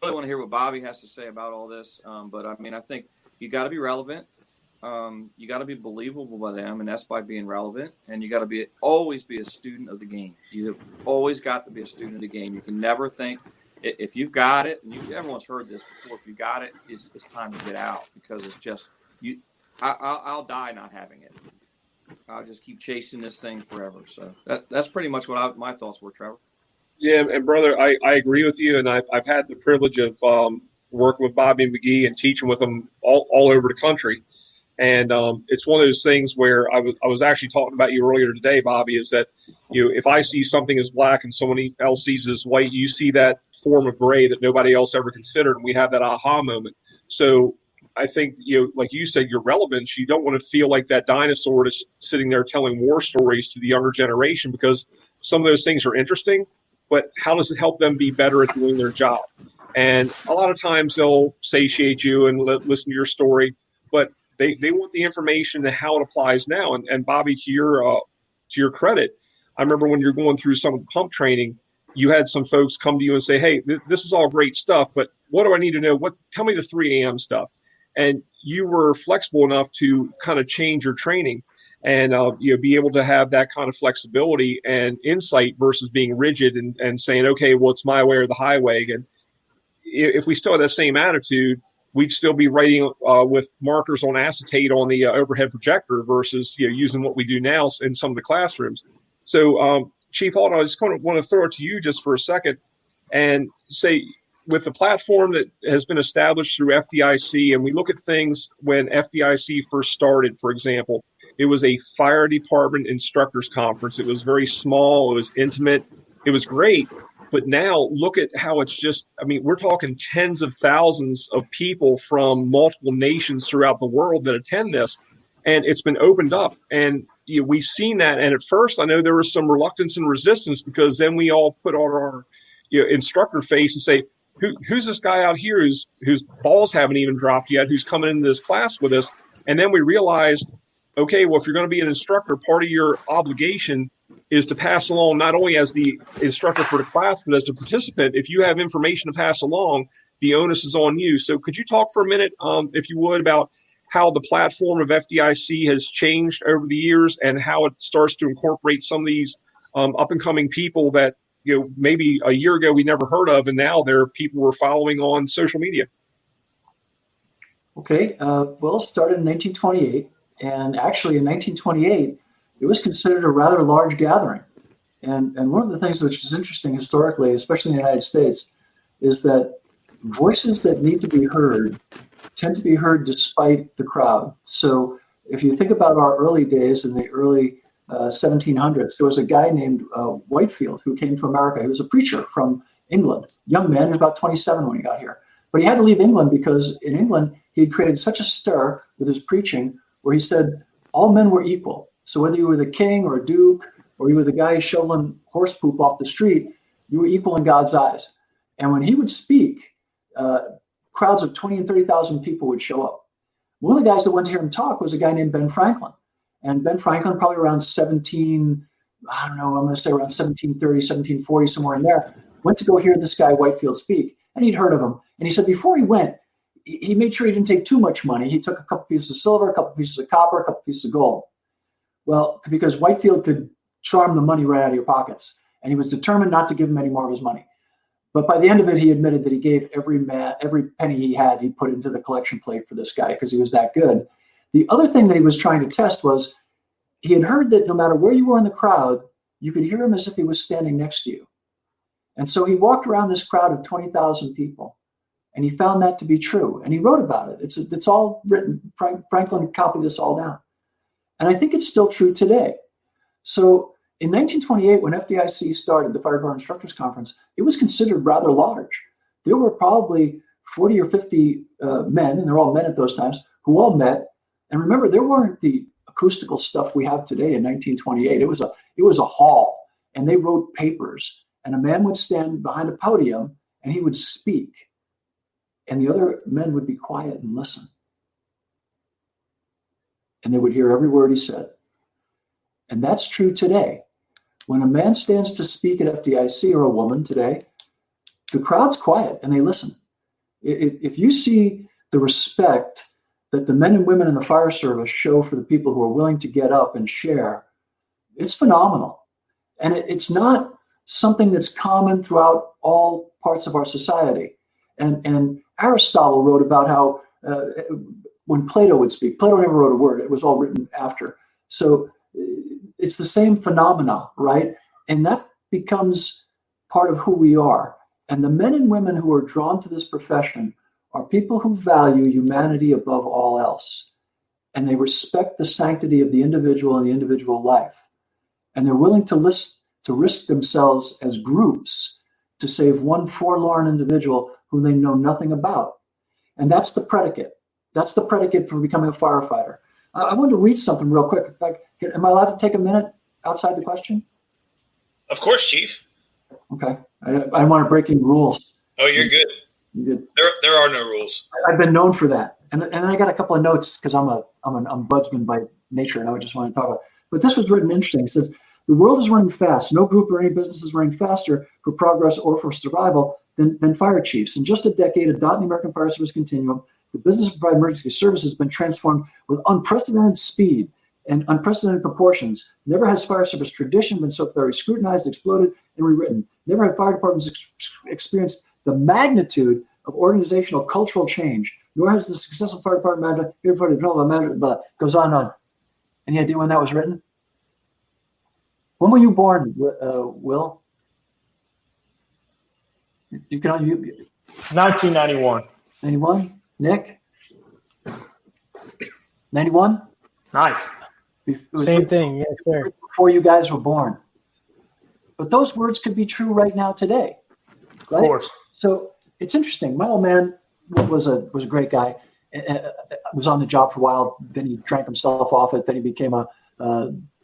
want to hear what Bobby has to say about all this. But I mean, I think you got to be relevant. You got to be believable by them, and that's by being relevant. And you got to always be a student of the game. You have always got to be a student of the game. You can never think if you've got it, and everyone's heard this before. If you got it, it's time to get out, because it's just you. I'll die not having it. I'll just keep chasing this thing forever. So that's pretty much what my thoughts were, Trevor. Yeah, and brother, I agree with you, and I've had the privilege of working with Bobby McGee and teaching with him all over the country. And it's one of those things where I was actually talking about you earlier today, Bobby, is that, if I see something as black and someone else sees it as white, you see that form of gray that nobody else ever considered. And we have that aha moment. So I think, like you said, your relevance, you don't want to feel like that dinosaur is sitting there telling war stories to the younger generation, because some of those things are interesting, but how does it help them be better at doing their job? And a lot of times they'll satiate you and listen to your story, but they want the information to how it applies now. And Bobby, to your credit, I remember when you're going through some pump training, you had some folks come to you and say, "Hey, this is all great stuff, but what do I need to know? Tell me the 3 a.m. stuff." And you were flexible enough to kind of change your training and be able to have that kind of flexibility and insight versus being rigid and saying, "Okay, well, it's my way or the highway." And if we still had that same attitude, we'd still be writing with markers on acetate on the overhead projector versus using what we do now in some of the classrooms. So, Chief Halton, I just kind of want to throw it to you just for a second and say, with the platform that has been established through FDIC, and we look at things when FDIC first started, for example, it was a fire department instructors conference. It was very small. It was intimate. It was great. But now look at how it's just, we're talking tens of thousands of people from multiple nations throughout the world that attend this. And it's been opened up. And we've seen that. And at first, I know there was some reluctance and resistance, because then we all put on our instructor face and say, who's this guy out here whose balls haven't even dropped yet, who's coming into this class with us? And then we realized, okay, well, if you're going to be an instructor, part of your obligation is to pass along, not only as the instructor for the class, but as the participant. If you have information to pass along, the onus is on you. So could you talk for a minute, if you would, about how the platform of FDIC has changed over the years and how it starts to incorporate some of these up-and-coming people that maybe a year ago we never heard of, and now there are people we're following on social media? Okay, well, it started in 1928, and actually in 1928, it was considered a rather large gathering. And one of the things which is interesting historically, especially in the United States, is that voices that need to be heard tend to be heard despite the crowd. So if you think about our early days in the early 1700s, there was a guy named Whitefield who came to America. He was a preacher from England, young man, he was about 27 when he got here. But he had to leave England because in England, he had created such a stir with his preaching where he said all men were equal. So whether you were the king or a duke, or you were the guy shoveling horse poop off the street, you were equal in God's eyes. And when he would speak, crowds of 20 and 30,000 people would show up. One of the guys that went to hear him talk was a guy named Ben Franklin. And Ben Franklin, probably around 1730, 1740, somewhere in there, went to go hear this guy Whitefield speak. And he'd heard of him. And he said before he went, he made sure he didn't take too much money. He took a couple pieces of silver, a couple pieces of copper, a couple pieces of gold. Well, because Whitefield could charm the money right out of your pockets. And he was determined not to give him any more of his money. But by the end of it, he admitted that he gave every penny he had, he put into the collection plate for this guy because he was that good. The other thing that he was trying to test was he had heard that no matter where you were in the crowd, you could hear him as if he was standing next to you. And so he walked around this crowd of 20,000 people, And he found that to be true. And he wrote about it. It's all written. Franklin copied this all down. And I think it's still true today. So in 1928, when FDIC started the Fire Department Instructors Conference, it was considered rather large. There were probably 40 or 50 men, and they're all men at those times, who all met. And remember, there weren't the acoustical stuff we have today in 1928. It was a hall, and they wrote papers. And a man would stand behind a podium, and he would speak. And the other men would be quiet and listen. And they would hear every word he said. And that's true today. When a man stands to speak at FDIC, or a woman today, the crowd's quiet and they listen. If you see the respect that the men and women in the fire service show for the people who are willing to get up and share, it's phenomenal. And it's not something that's common throughout all parts of our society. And Aristotle wrote about how when Plato would speak, Plato never wrote a word. It was all written after. So it's the same phenomena, right? And that becomes part of who we are. And the men and women who are drawn to this profession are people who value humanity above all else. And they respect the sanctity of the individual and the individual life. And they're willing to risk themselves as groups to save one forlorn individual who they know nothing about. And that's the predicate. That's the predicate for becoming a firefighter. I wanted to read something real quick. Am I allowed to take a minute outside the question? Of course, Chief. Okay. I don't want to break any rules. Oh, you're good. You're good. There are no rules. I've been known for that. And I got a couple of notes because I'm a budsman by nature, and I just want to talk about it. But this was written interesting. It says, the world is running fast. No group or any business is running faster for progress or for survival than fire chiefs. In just a decade, a dot in the American fire service continuum, the business of providing emergency services has been transformed with unprecedented speed and unprecedented proportions. Never has fire service tradition been so thoroughly scrutinized, exploded, and rewritten. Never have fire departments experienced the magnitude of organizational cultural change, nor has the successful fire department manager, goes on and on. Any idea when that was written? When were you born, Will? You can 1991. 91? Nick? 91? Nice. Same thing, yes, sir. Before you guys were born. But those words could be true right now today. Right? Of course. So it's interesting. My old man was a great guy. Was on the job for a while. Then he drank himself off it. Then he became a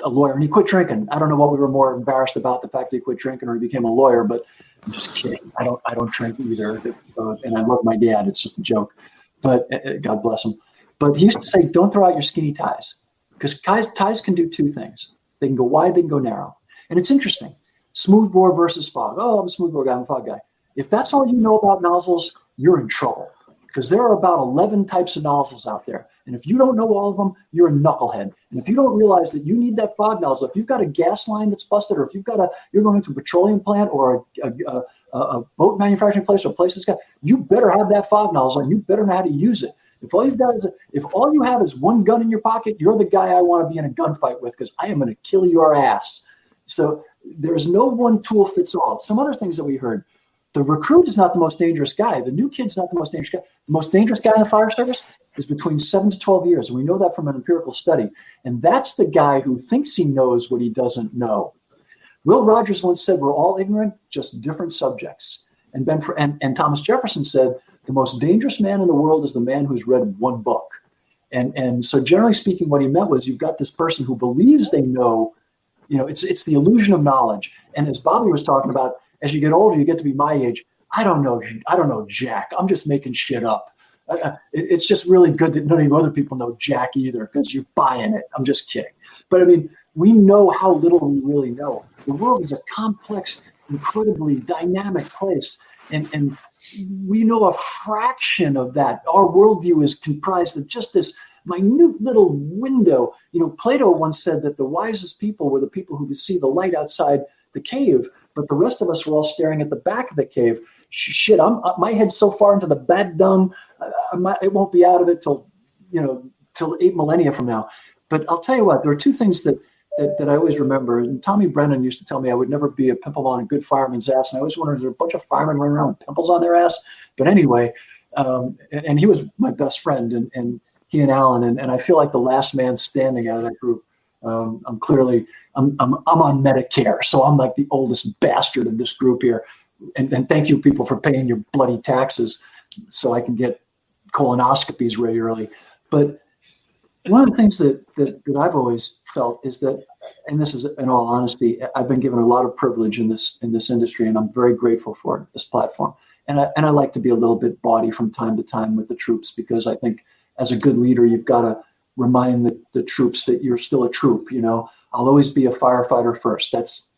lawyer, and he quit drinking. I don't know what we were more embarrassed about, the fact that he quit drinking or he became a lawyer, but I'm just kidding. I don't drink either. And I love my dad. It's just a joke. But God bless him. But he used to say, don't throw out your skinny ties, because ties can do two things. They can go wide, they can go narrow. And it's interesting. Smoothbore versus fog. Oh, I'm a smoothbore guy, I'm a fog guy. If that's all you know about nozzles, you're in trouble, because there are about 11 types of nozzles out there. And if you don't know all of them, you're a knucklehead. And if you don't realize that you need that fog nozzle, if you've got a gas line that's busted, or if you're going into a petroleum plant or a boat manufacturing place or a place that's got, you better have that fog nozzle and you better know how to use it. If all you have is one gun in your pocket, you're the guy I want to be in a gunfight with, because I am going to kill your ass. So there's no one tool fits all. Some other things that we heard. The recruit is not the most dangerous guy. The new kid's not the most dangerous guy. The most dangerous guy in the fire service is between 7 to 12 years. And we know that from an empirical study. And that's the guy who thinks he knows what he doesn't know. Will Rogers once said, we're all ignorant, just different subjects. And Thomas Jefferson said, the most dangerous man in the world is the man who's read one book. And so generally speaking, what he meant was, you've got this person who believes they know, it's the illusion of knowledge. And as Bobby was talking about, as you get older, you get to be my age. I don't know Jack. I'm just making shit up. It's just really good that none of you other people know Jack either, because you're buying it. I'm just kidding. But I mean, we know how little we really know. The world is a complex, incredibly dynamic place. And we know a fraction of that. Our worldview is comprised of just this minute little window. Plato once said that the wisest people were the people who could see the light outside the cave, but the rest of us were all staring at the back of the cave. Shit, my head's so far into the bad dumb, it won't be out of it till 8 millennia from now. But I'll tell you what, there are two things that I always remember. And Tommy Brennan used to tell me I would never be a pimple on a good fireman's ass. And I always wondered, is there a bunch of firemen running around with pimples on their ass? But anyway, And he was my best friend, and he and Alan, and I feel like the last man standing out of that group. I'm on Medicare, so I'm like the oldest bastard of this group here. And thank you, people, for paying your bloody taxes so I can get colonoscopies regularly. But one of the things that I've always felt is that, and this is in all honesty, I've been given a lot of privilege in this industry, and I'm very grateful for this platform. And I like to be a little bit bawdy from time to time with the troops, because I think as a good leader, you've got to remind the troops that you're still a troop. I'll always be a firefighter first. That's,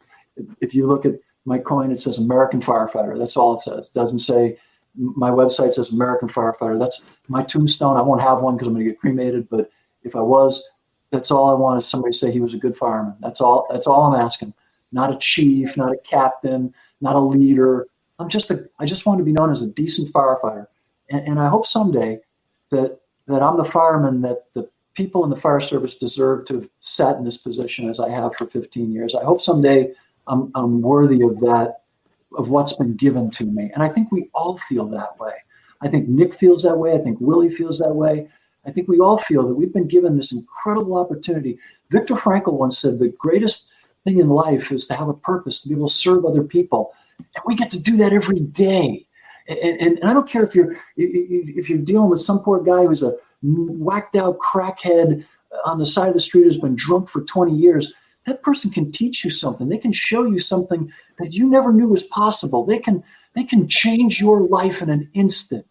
if you look at my coin, it says American Firefighter. That's all it says. It doesn't say, my website says American Firefighter. That's my tombstone. I won't have one because I'm going to get cremated, but if I was, that's all I want, is somebody to say he was a good fireman. That's all I'm asking. Not a chief, not a captain, not a leader. I just want to be known as a decent firefighter. And I hope someday that I'm the fireman that the people in the fire service deserve to have sat in this position as I have for 15 years. I hope someday I'm worthy of that, of what's been given to me. And I think we all feel that way. I think Nick feels that way. I think Willie feels that way. I think we all feel that we've been given this incredible opportunity. Viktor Frankl once said the greatest thing in life is to have a purpose, to be able to serve other people. And we get to do that every day. And I don't care if you're dealing with some poor guy who's a whacked out crackhead on the side of the street who's been drunk for 20 years. That person can teach you something. They can show you something that you never knew was possible. They can change your life in an instant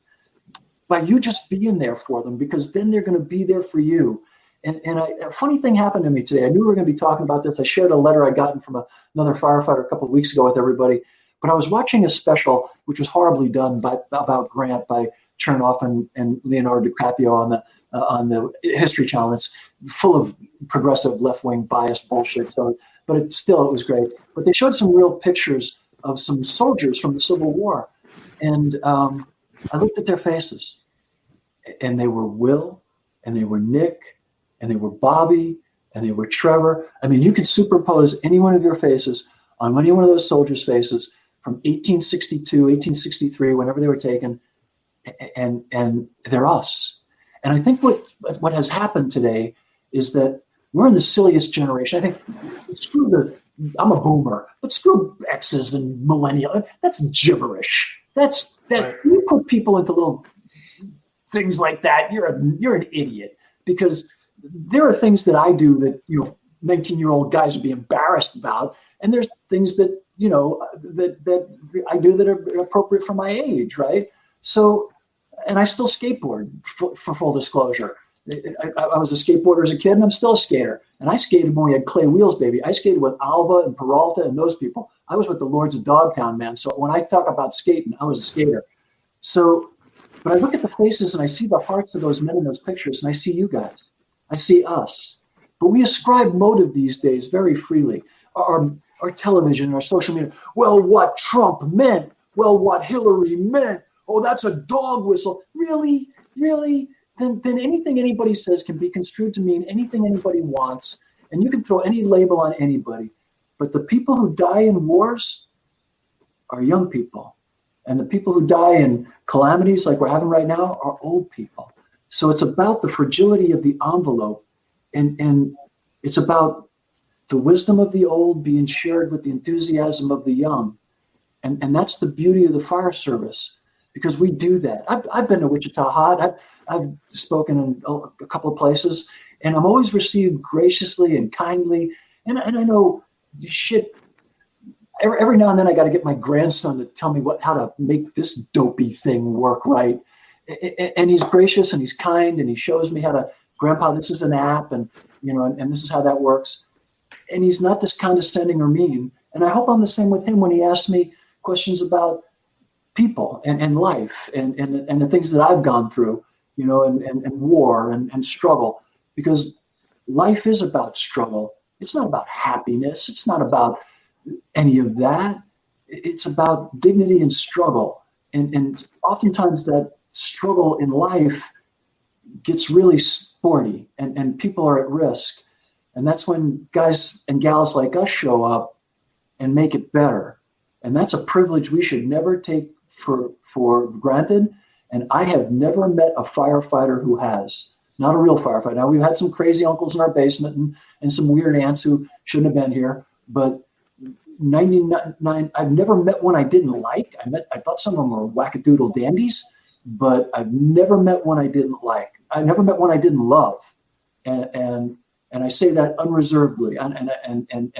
by you just being there for them, because then they're going to be there for you. And a funny thing happened to me today. I knew we were going to be talking about this. I shared a letter I gotten from another firefighter a couple of weeks ago with everybody. But I was watching a special, which was horribly done about Grant by Chernoff and Leonardo DiCaprio on the History Channel. It's full of progressive left-wing biased bullshit. But it was great. But they showed some real pictures of some soldiers from the Civil War, and I looked at their faces, and they were Will, and they were Nick, and they were Bobby, and they were Trevor. I mean, you could superpose any one of your faces on any one of those soldiers' faces from 1862, 1863, whenever they were taken, and they're us. And I think what has happened today is that we're in the silliest generation. I think, I'm a boomer, but screw X's and millennial. That's gibberish. Right. You put people into little things like that, you're an idiot, because there are things that I do that 19-year-old guys would be embarrassed about, and there's things that that I do that are appropriate for my age, right? So, and I still skateboard for full disclosure. I was a skateboarder as a kid, and I'm still a skater. And I skated when we had clay wheels, baby. I skated with Alva and Peralta and those people. I was with the Lords of Dogtown, man. So when I talk about skating, I was a skater. So, but I look at the faces and I see the hearts of those men in those pictures, and I see you guys. I see us. But we ascribe motive these days very freely. Our television, our social media. Well, what Trump meant. Well, what Hillary meant. Oh, that's a dog whistle. Really? Really? Then anything anybody says can be construed to mean anything anybody wants, and you can throw any label on anybody. But the people who die in wars are young people, and the people who die in calamities like we're having right now are old people. So it's about the fragility of the envelope, and it's about the wisdom of the old being shared with the enthusiasm of the young, and that's the beauty of the fire service. Because we do that. I've been to Wichita Hot. I've spoken in a couple of places, and I'm always received graciously and kindly. And I know shit. Every now and then I got to get my grandson to tell me how to make this dopey thing work right. And he's gracious and he's kind and he shows me how to. Grandpa, this is an app, and and this is how that works. And he's not just condescending or mean. And I hope I'm the same with him when he asks me questions about people and life and the things that I've gone through, and war and struggle, because life is about struggle. It's not about happiness. It's not about any of that. It's about dignity and struggle. And oftentimes that struggle in life gets really sporty and people are at risk. And that's when guys and gals like us show up and make it better. And that's a privilege we should never take for granted. And I have never met a firefighter who has. Not a real firefighter. Now, we've had some crazy uncles in our basement and some weird aunts who shouldn't have been here, but 99, I've never met one I didn't like. I thought some of them were wackadoodle dandies, but I've never met one I didn't like. I never met one I didn't love. And I say that unreservedly. And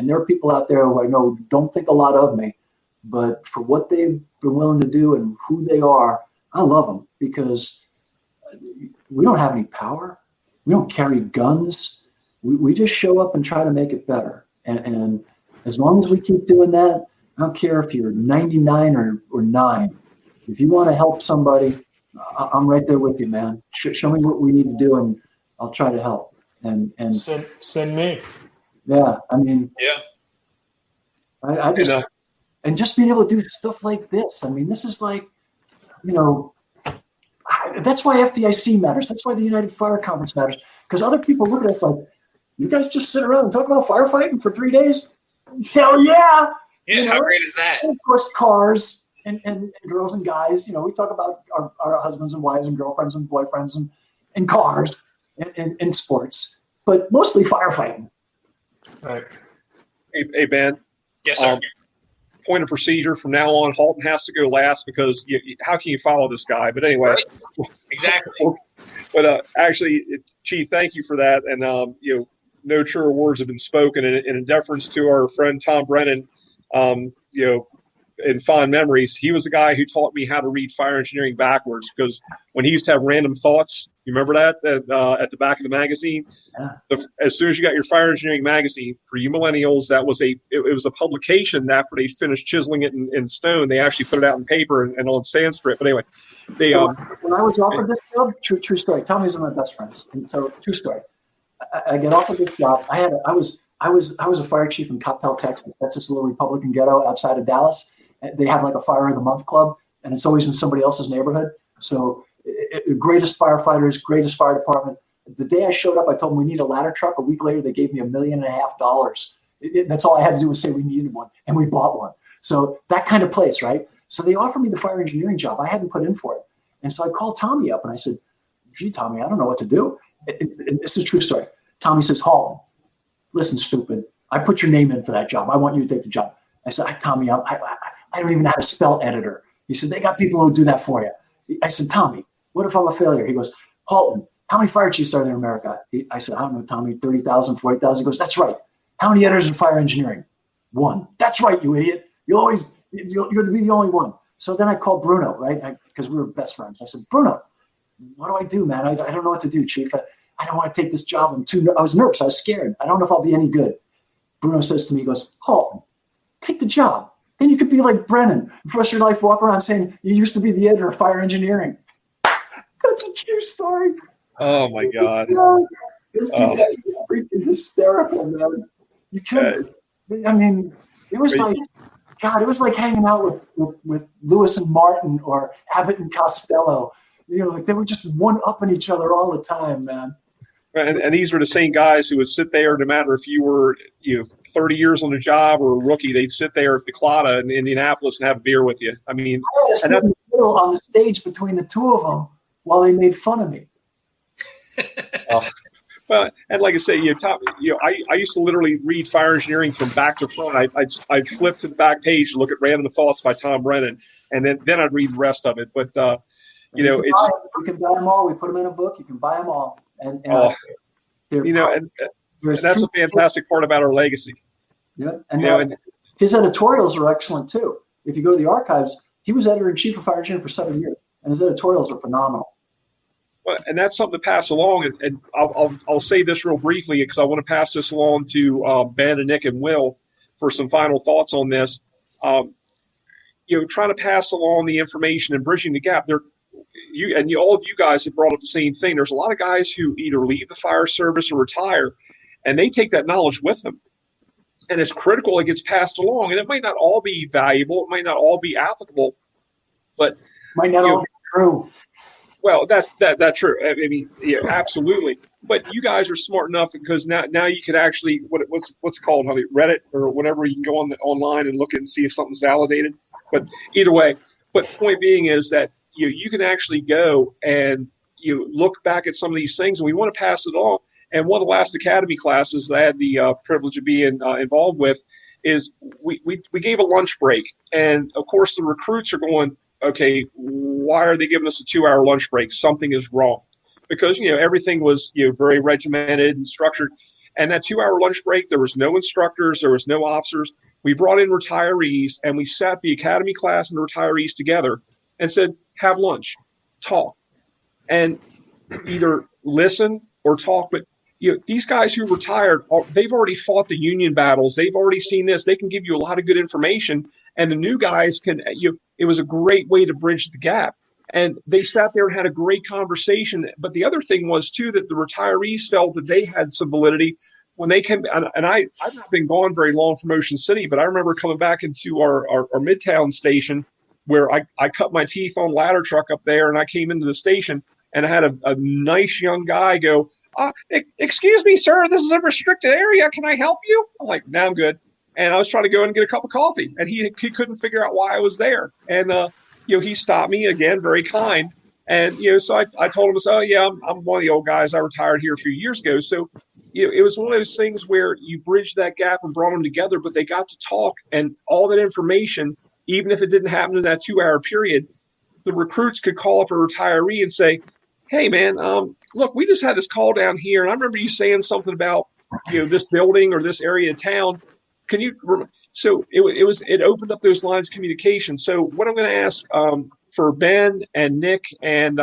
there are people out there who I know don't think a lot of me, but for what they've been willing to do and who they are, I love them because we don't have any power. We don't carry guns. We just show up and try to make it better. And as long as we keep doing that, I don't care if you're 99 or 9. If you want to help somebody, I'm right there with you, man. Show me what we need to do, and I'll try to help. And send me. Yeah, I mean, yeah. I just and just being able to do stuff like this. I mean, this is like, that's why FDIC matters. That's why the United Fire Conference matters. Because other people look at us like, you guys just sit around and talk about firefighting for 3 days? Hell yeah! Yeah, how great is that? And of course, cars and girls and guys. We talk about our husbands and wives and girlfriends and boyfriends and cars and sports, but mostly firefighting. Right. Hey, Ben. Yes, sir. Point of procedure from now on, Halton has to go last because how can you follow this guy? But anyway. Right. Exactly. But actually, Chief, thank you for that. And, no truer words have been spoken. And in deference to our friend Tom Brennan, in fond memories, he was the guy who taught me how to read fire engineering backwards, because when he used to have random thoughts, you remember that at the back of the magazine? Yeah. As soon as you got your fire engineering magazine, for you millennials, it was a publication that after they finished chiseling it in stone, they actually put it out in paper and on Sanskrit. But anyway, when I was offered this job, true story. Tommy's one of my best friends, and so true story. I get offered this job. I was a fire chief in Coppell, Texas. That's this little Republican ghetto outside of Dallas. They have like a fire of the month club, and it's always in somebody else's neighborhood. So greatest firefighters, greatest fire department. The day I showed up, I told them we need a ladder truck. A week later, they gave me $1.5 million. That's all I had to do was say we needed one, and we bought one. So that kind of place, right? So they offered me the fire engineering job. I hadn't put in for it. And so I called Tommy up, and I said, gee, Tommy, I don't know what to do. This is a true story. Tommy says, Halton, listen, stupid. I put your name in for that job. I want you to take the job. I said, Tommy, I don't even know how to spell editor. He said, they got people who do that for you. I said, Tommy, what if I'm a failure? He goes, Halton, how many fire chiefs are there in America? I said, I don't know, Tommy, 30,000, 40,000. He goes, that's right. How many editors in fire engineering? 1. That's right, you idiot. You're to be the only one. So then I called Bruno, right? Because we were best friends. I said, Bruno, what do I do, man? I don't know what to do, Chief. I don't want to take this job. I was nervous. I was scared. I don't know if I'll be any good. Bruno says to me, he goes, Halton, take the job. Then you could be like Brennan. For the rest of your life, walk around saying you used to be the editor of fire engineering. That's a true story. Oh, my God. It's freaking hysterical, man. You couldn't. I mean, it was like, God, it was like hanging out with Lewis and Martin or Abbott and Costello. Like they were just one-upping each other all the time, man. And these were the same guys who would sit there, no matter if you were 30 years on the job or a rookie, they'd sit there at the Clada in Indianapolis and have a beer with you. I mean, I was on the stage between the two of them while they made fun of me. Well, and like I say, I used to literally read fire engineering from back to front. I'd flip to the back page to look at Random Thoughts by Tom Brennan, and then I'd read the rest of it. But you can buy them all. We put them in a book. You can buy them all, and that's a fantastic part about our legacy. Yeah, and his editorials are excellent too. If you go to the archives, he was editor-in-chief of Fire Engineering for 7 years, and his editorials are phenomenal. Well, and that's something to pass along. And I'll say this real briefly because I want to pass this along to Ben and Nick and Will for some final thoughts on this. Trying to pass along the information and bridging the gap. All of you guys have brought up the same thing. There's a lot of guys who either leave the fire service or retire, and they take that knowledge with them. And it's critical it gets passed along. And it might not all be valuable. It might not all be applicable. But might not all be true. Well, that's true. I mean, yeah, absolutely. But you guys are smart enough because now you can actually what's it called, Reddit or whatever. You can go online and look and see if something's validated. But either way, point being is that you can actually go and look back at some of these things, and we want to pass it on. And one of the last academy classes that I had the privilege of being involved with is we gave a lunch break. And, of course, the recruits are going, okay, why are they giving us a 2-hour lunch break? Something is wrong. Because, everything was, very regimented and structured. And that 2-hour lunch break, there was no instructors, there was no officers. We brought in retirees, and we sat the academy class and the retirees together and said, have lunch, talk, and either listen or talk. But these guys who retired, they've already fought the union battles. They've already seen this. They can give you a lot of good information. And the new guys can, it was a great way to bridge the gap. And they sat there and had a great conversation. But the other thing was, too, that the retirees felt that they had some validity when they came. And I've not been gone very long from Ocean City, but I remember coming back into our Midtown station where I cut my teeth on ladder truck up there, and I came into the station, and I had a nice young guy go, excuse me, sir, this is a restricted area. Can I help you? I'm like, no, I'm good. And I was trying to go in and get a cup of coffee, and he couldn't figure out why I was there. And, he stopped me again, very kind. And, so I told him, oh, yeah, I'm one of the old guys. I retired here a few years ago. So, it was one of those things where you bridged that gap and brought them together, but they got to talk, and all that information, even if it didn't happen in that 2-hour period, the recruits could call up a retiree and say, hey, man, look, we just had this call down here, and I remember you saying something about, this building or this area of town. Can you – so it opened up those lines of communication. So what I'm going to ask for Ben and Nick and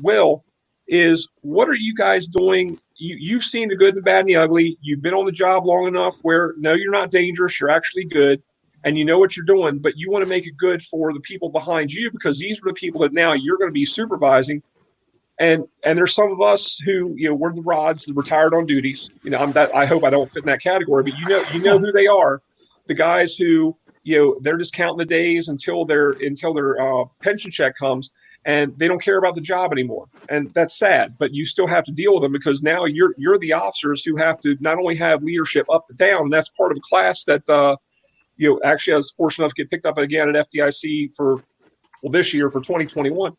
Will is, what are you guys doing? You've seen the good, the bad, and the ugly. You've been on the job long enough where, no, you're not dangerous. You're actually good, and you know what you're doing, but you want to make it good for the people behind you, because these are the people that now you're going to be supervising. And there's some of us who, we're the rods, the retired on duties. I hope I don't fit in that category, but you know who they are. The guys who, they're just counting the days until their pension check comes, and they don't care about the job anymore. And that's sad, but you still have to deal with them, because now you're the officers who have to not only have leadership up and down, and that's part of a class that, actually I was fortunate enough to get picked up again at FDIC this year for 2021.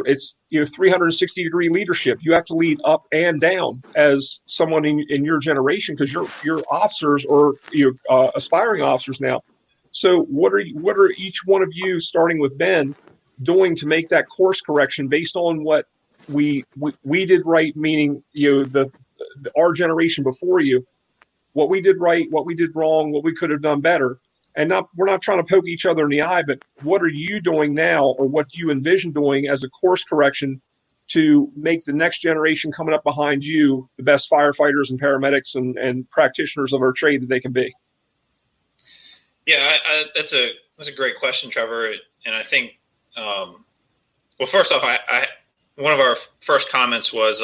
It's 360-degree leadership. You have to lead up and down as someone in your generation, because you're officers or aspiring officers now. So what are each one of you, starting with Ben, doing to make that course correction based on what we did right, meaning our generation before you, what we did right, what we did wrong, what we could have done better. And we're not trying to poke each other in the eye, but what are you doing now, or what do you envision doing as a course correction to make the next generation coming up behind you the best firefighters and paramedics and practitioners of our trade that they can be? Yeah, that's a great question, Trevor. And I think, well, first off, one of our first comments was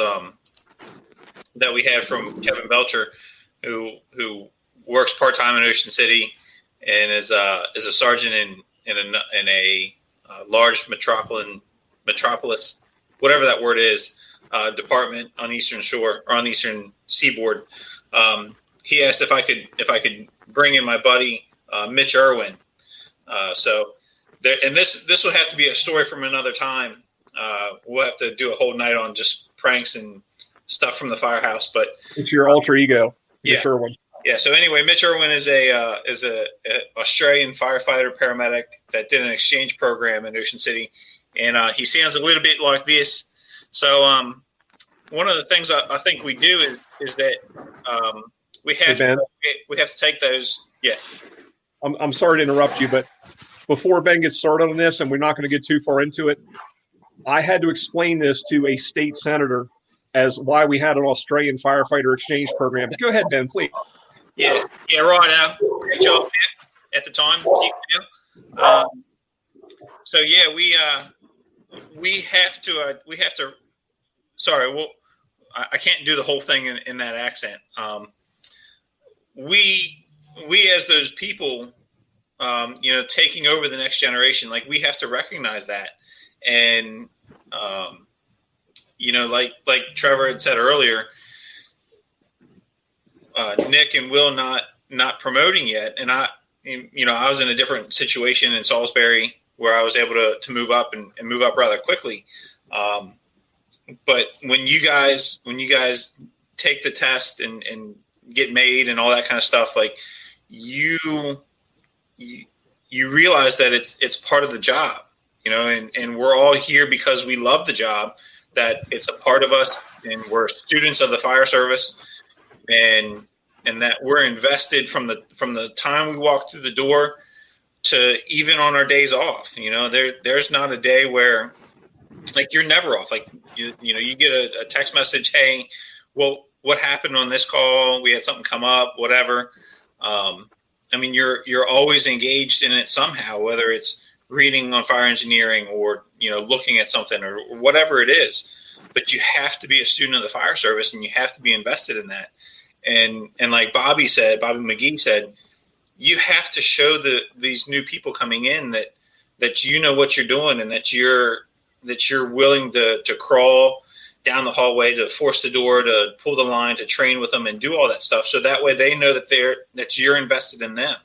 that we had from Kevin Belcher, who works part-time in Ocean City and is a sergeant in a large metropolis, whatever that word is, department on Eastern Shore or on the Eastern Seaboard. He asked if I could bring in my buddy Mitch Irwin. So this will have to be a story from another time. We'll have to do a whole night on just pranks and stuff from the firehouse. But it's your alter ego, Mitch yeah. Irwin. Yeah. So anyway, Mitch Irwin is a Australian firefighter paramedic that did an exchange program in Ocean City, and he sounds a little bit like this. So one of the things I think we do is that we have to take those. Yeah. I'm sorry to interrupt you, but before Ben gets started on this, and we're not going to get too far into it, I had to explain this to a state senator as why we had an Australian firefighter exchange program. But go ahead, Ben, please. Yeah, right. Great job at the time. So yeah, we have to. Sorry, well, I can't do the whole thing in that accent. We as those people, taking over the next generation, like we have to recognize that, and like Trevor had said earlier. Nick and Will not promoting yet, and I was in a different situation in Salisbury where I was able to move up and move up rather quickly. But when you guys take the test and get made and all that kind of stuff, like you realize that it's part of the job, and we're all here because we love the job, that it's a part of us, and we're students of the fire service, and that we're invested from the time we walk through the door to even on our days off. There's not a day where, like, you're never off. Like, you get a text message, hey, well, what happened on this call? We had something come up, whatever. You're always engaged in it somehow, whether it's reading on fire engineering or, looking at something or whatever it is. But you have to be a student of the fire service, and you have to be invested in that. And like Bobby McGee said, you have to show these new people coming in that you know what you're doing, and that you're willing to crawl down the hallway, to force the door, to pull the line, to train with them and do all that stuff. So that way they know that you're invested in them.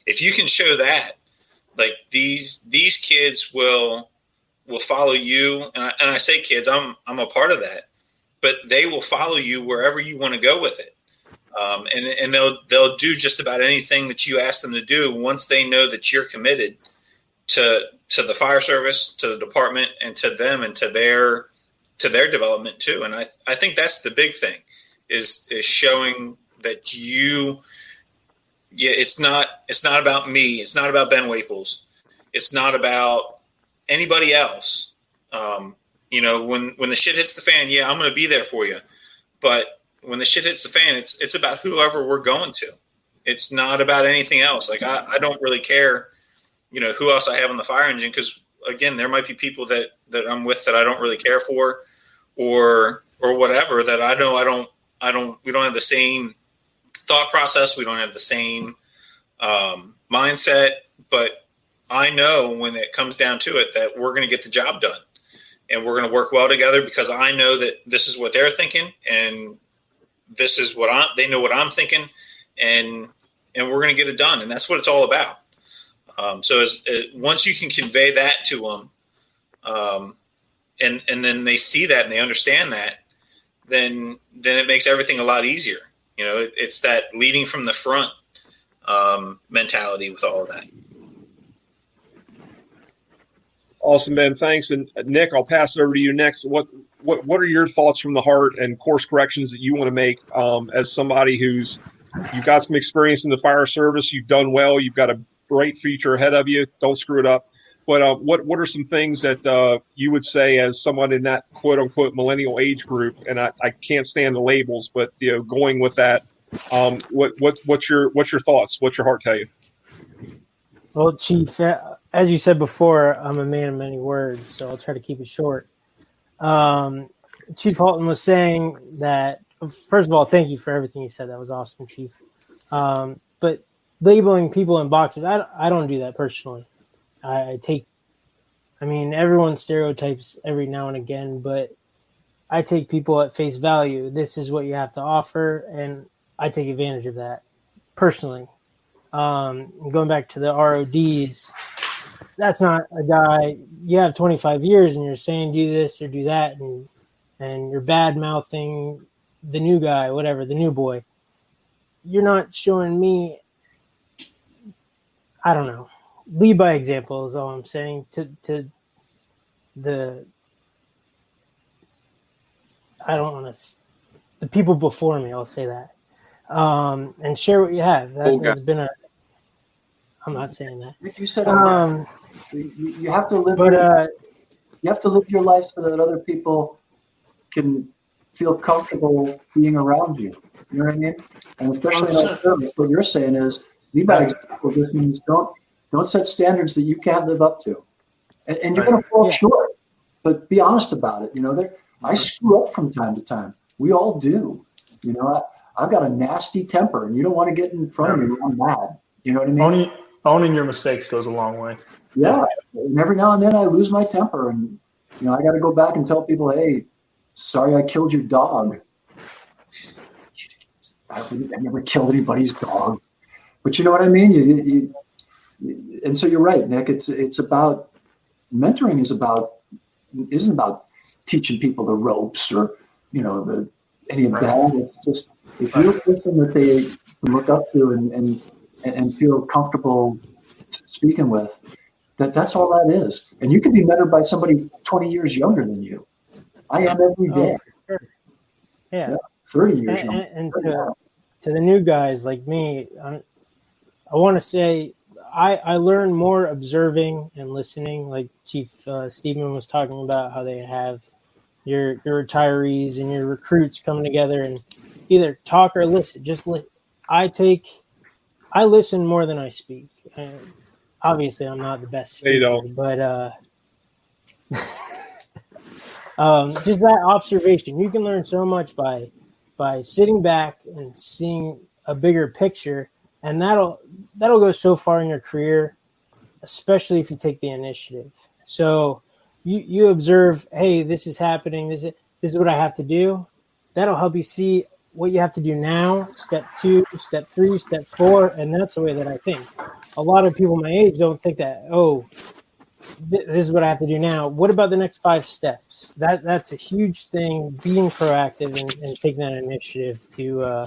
If you can show that, like, these kids will follow you. And I say kids, I'm a part of that, but they will follow you wherever you want to go with it. And they'll do just about anything that you ask them to do once they know that you're committed to the fire service, to the department, and to them, and to their development too. And I think that's the big thing is showing that it's not about me. It's not about Ben Waples. It's not about anybody else. When the shit hits the fan, yeah, I'm going to be there for you. But when the shit hits the fan, it's about whoever we're going to. It's not about anything else. Like, I don't really care, who else I have on the fire engine. Cause again, there might be people that I'm with that I don't really care for, or whatever, that I know we don't have the same thought process. We don't have the same mindset, but I know when it comes down to it that we're going to get the job done, and we're going to work well together, because I know that this is what they're thinking, and this is what they know what I'm thinking, and we're going to get it done. And that's what it's all about. So once you can convey that to them, and then they see that and they understand that, then it makes everything a lot easier. It's that leading from the front mentality with all of that. Awesome, Ben. Thanks. And Nick, I'll pass it over to you next. What are your thoughts from the heart and course corrections that you want to make as somebody you've got some experience in the fire service, you've done well, you've got a bright future ahead of you, don't screw it up. But what are some things that you would say as someone in that quote unquote millennial age group? And I can't stand the labels, but going with that, what's your thoughts? What's your heart tell you? Well, Chief, as you said before, I'm a man of many words, so I'll try to keep it short. Chief Halton was saying that, first of all, thank you for everything you said. That was awesome, Chief. But labeling people in boxes, I don't do that personally. Everyone stereotypes every now and again, but I take people at face value. This is what you have to offer, and I take advantage of that personally. Going back to the RODs, that's not a guy. You have 25 years and you're saying do this or do that, and you're bad mouthing the new guy, whatever, the new boy. You're not showing me. I don't know. Lead by example is all I'm saying to the. I don't want to. The people before me, I'll say that, and share what you have. That's been a. I'm not saying that. You said you have to live. But you have to live your life so that other people can feel comfortable being around you. You know what I mean? And especially in our service, what you're saying is lead by example. This means don't set standards that you can't live up to, and you're going to fall short. But be honest about it. I screw up from time to time. We all do. I've got a nasty temper, and you don't want to get in front of me when I'm mad. You know what I mean? Owning your mistakes goes a long way. Yeah. And every now and then I lose my temper, and I got to go back and tell people, hey, sorry I killed your dog. I never killed anybody's dog. But you know what I mean? And so you're right, Nick. It's about mentoring isn't about teaching people the ropes or, any of that. It's just, if you're a person that they can look up to and feel comfortable speaking with, that's all that is. And you can be mentored by somebody 20 years younger than you. I am every day. Oh, for sure. Yeah. 30 years younger. And to the new guys like me, I want to say I learn more observing and listening, like Chief Steedman was talking about, how they have your retirees and your recruits coming together and either talk or listen. Just I listen more than I speak. Obviously, I'm not the best speaker, but just that observation. You can learn so much by sitting back and seeing a bigger picture, and that'll go so far in your career, especially if you take the initiative. So you observe, hey, this is happening. This is what I have to do. That'll help you see what you have to do now, step 2, step 3, step 4, and that's the way that I think. A lot of people my age don't think that, this is what I have to do now. What about the next 5 steps? That's a huge thing, being proactive and taking that initiative to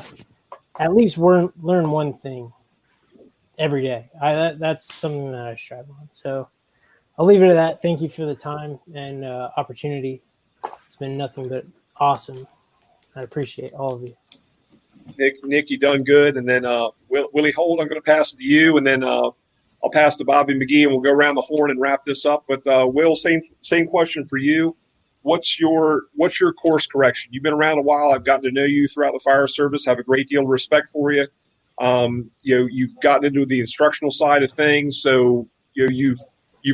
at least learn one thing every day. That's something that I strive on. So I'll leave it at that. Thank you for the time and opportunity. It's been nothing but awesome. I appreciate all of you. Nick, you done good. And then Willie Holt, I'm going to pass it to you, and then I'll pass to Bobby McGee, and we'll go around the horn and wrap this up. But Will, same question for you. What's your course correction? You've been around a while. I've gotten to know you throughout the fire service. Have a great deal of respect for you. You've gotten into the instructional side of things, so you've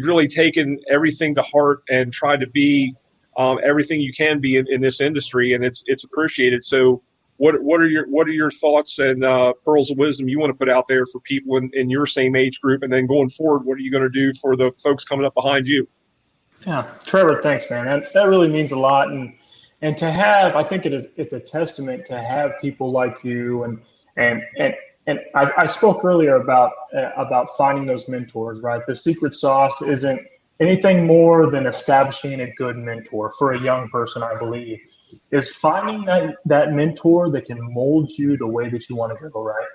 really taken everything to heart and tried to be everything you can be in this industry, and it's appreciated. So what are your thoughts and pearls of wisdom you want to put out there for people in your same age group, and then going forward, what are you going to do for the folks coming up behind you? Yeah, Trevor, thanks, man. That really means a lot, and to have, I think it's a testament to have people like you, and I spoke earlier about finding those mentors, right? The secret sauce isn't anything more than establishing a good mentor for a young person, I believe, is finding that mentor that can mold you the way that you want to go, right?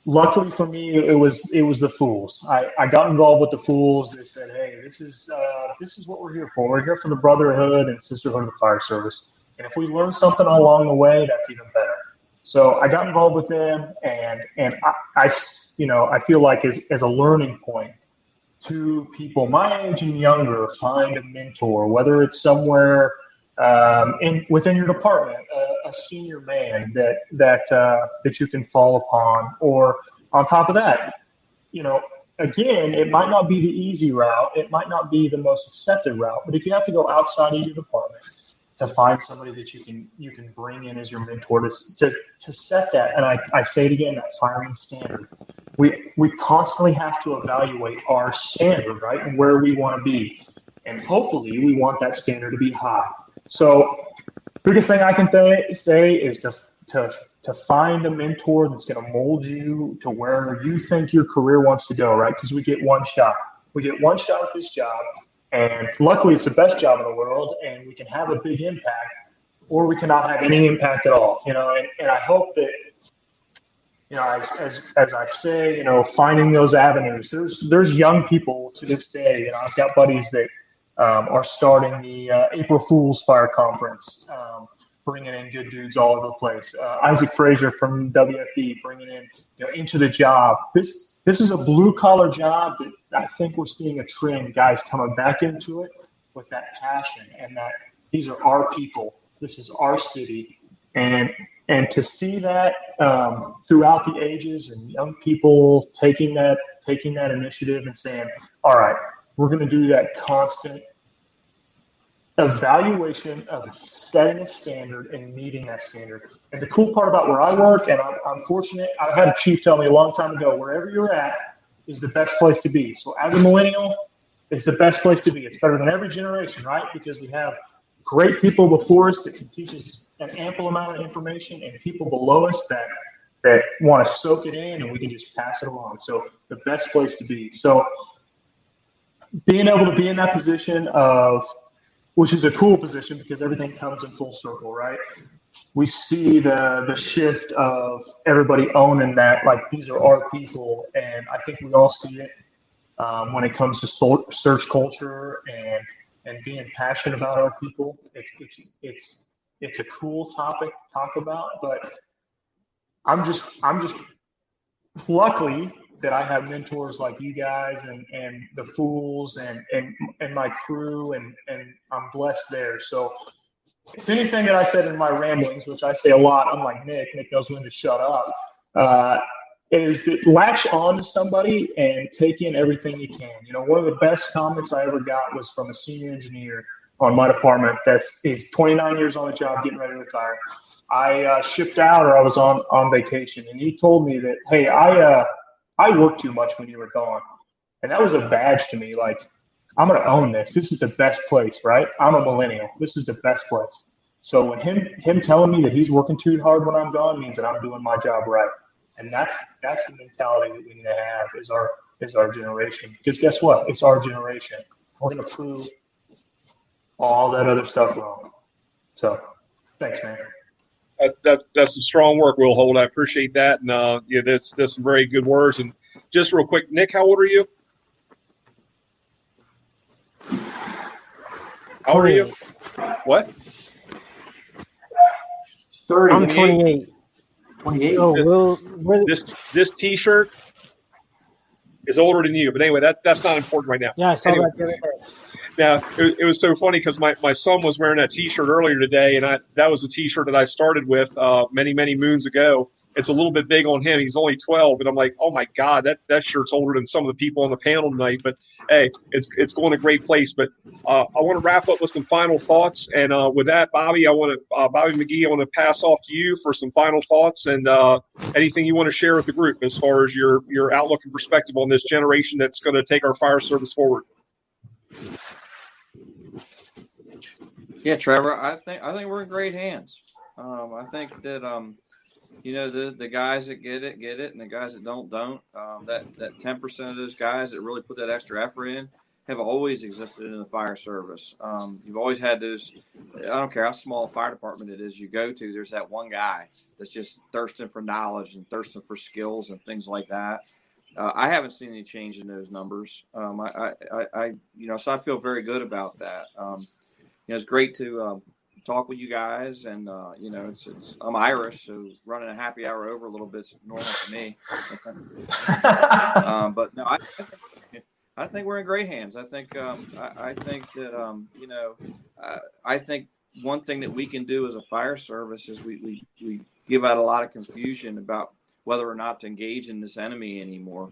Luckily for me, it was the Fools. I got involved with the Fools. They said, hey, this is what we're here for. We're here for the brotherhood and sisterhood of the fire service. And if we learn something along the way, that's even better. So I got involved with them, and I feel like as a learning point to people my age and younger, find a mentor, whether it's somewhere within your department, a senior man that you can fall upon, or on top of that, again, it might not be the easy route, it might not be the most accepted route, but if you have to go outside of your department to find somebody that you can bring in as your mentor to set that, and I say it again, that firing standard. We constantly have to evaluate our standard, right, and where we want to be, and hopefully we want that standard to be high. So biggest thing I can say is to find a mentor that's going to mold you to where you think your career wants to go, right? Because we get one shot. We get one shot at this job, and luckily it's the best job in the world, and we can have a big impact, or we cannot have any impact at all. And I hope that, as I say, finding those avenues. There's young people to this day. I've got buddies that are starting the April Fool's Fire Conference, bringing in good dudes all over the place. Isaac Frazier from WFB bringing in Into the Job. This is a blue collar job that I think we're seeing a trend, guys coming back into it with that passion, and that these are our people. This is our city, and to see that throughout the ages, and young people taking that initiative and saying, all right, we're going to do that constant evaluation of setting a standard and meeting that standard. And the cool part about where I work, and I'm fortunate, I had a chief tell me a long time ago, wherever you're at is the best place to be. So as a millennial, it's the best place to be. It's better than every generation, right? Because we have great people before us that can teach us an ample amount of information, and people below us that want to soak it in, and we can just pass it along. So the best place to be. So being able to be in that position which is a cool position because everything comes in full circle, right? We see the shift of everybody owning that, like, these are our people. And I think we all see it when it comes to search culture and being passionate about our people. It's a cool topic to talk about, but I'm just lucky that I have mentors like you guys and the Fools and my crew, and I'm blessed there. So if anything that I said in my ramblings, which I say a lot, unlike Nick knows when to shut up, is that latch on to somebody and take in everything you can. You know, one of the best comments I ever got was from a senior engineer on my department he's 29 years on the job, getting ready to retire. I shipped out, or I was on vacation, and he told me that, hey, I worked too much when you were gone. And that was a badge to me. Like, I'm going to own this. This is the best place, right? I'm a millennial. This is the best place. So when him telling me that he's working too hard when I'm gone means that I'm doing my job right. And that's the mentality that we need to have is our generation. Because guess what? It's our generation. We're going to prove all that other stuff wrong. So thanks, man. That's some strong work, Will Holt. I appreciate that. And yeah, that's some very good words. And just real quick, Nick, how old are you? How old are you? What? 30. I'm 28. 28. Oh, this T-shirt is older than you, but anyway, that's not important right now. Yeah, I saw anyway, that the other day. Now, it was so funny because my son was wearing that T-shirt earlier today, and that was a T-shirt that I started with many moons ago. It's a little bit big on him. He's only 12, but I'm like, oh my God, that shirt's older than some of the people on the panel tonight. But hey, it's going a great place. But I want to wrap up with some final thoughts, and with that, Bobby, Bobby McGee, I want to pass off to you for some final thoughts and anything you want to share with the group as far as your outlook and perspective on this generation that's going to take our fire service forward. Yeah, Trevor, I think we're in great hands. I think that the guys that get it, and the guys that don't. That 10% of those guys that really put that extra effort in have always existed in the fire service. You've always had those. I don't care how small a fire department it is you go to. There's that one guy that's just thirsting for knowledge and thirsting for skills and things like that. I haven't seen any change in those numbers. So I feel very good about that. It's great to talk with you guys, and I'm Irish, so running a happy hour over a little bit's normal for me. But no, I think we're in great hands. I think I think that I think one thing that we can do as a fire service is we give out a lot of confusion about whether or not to engage in this enemy anymore.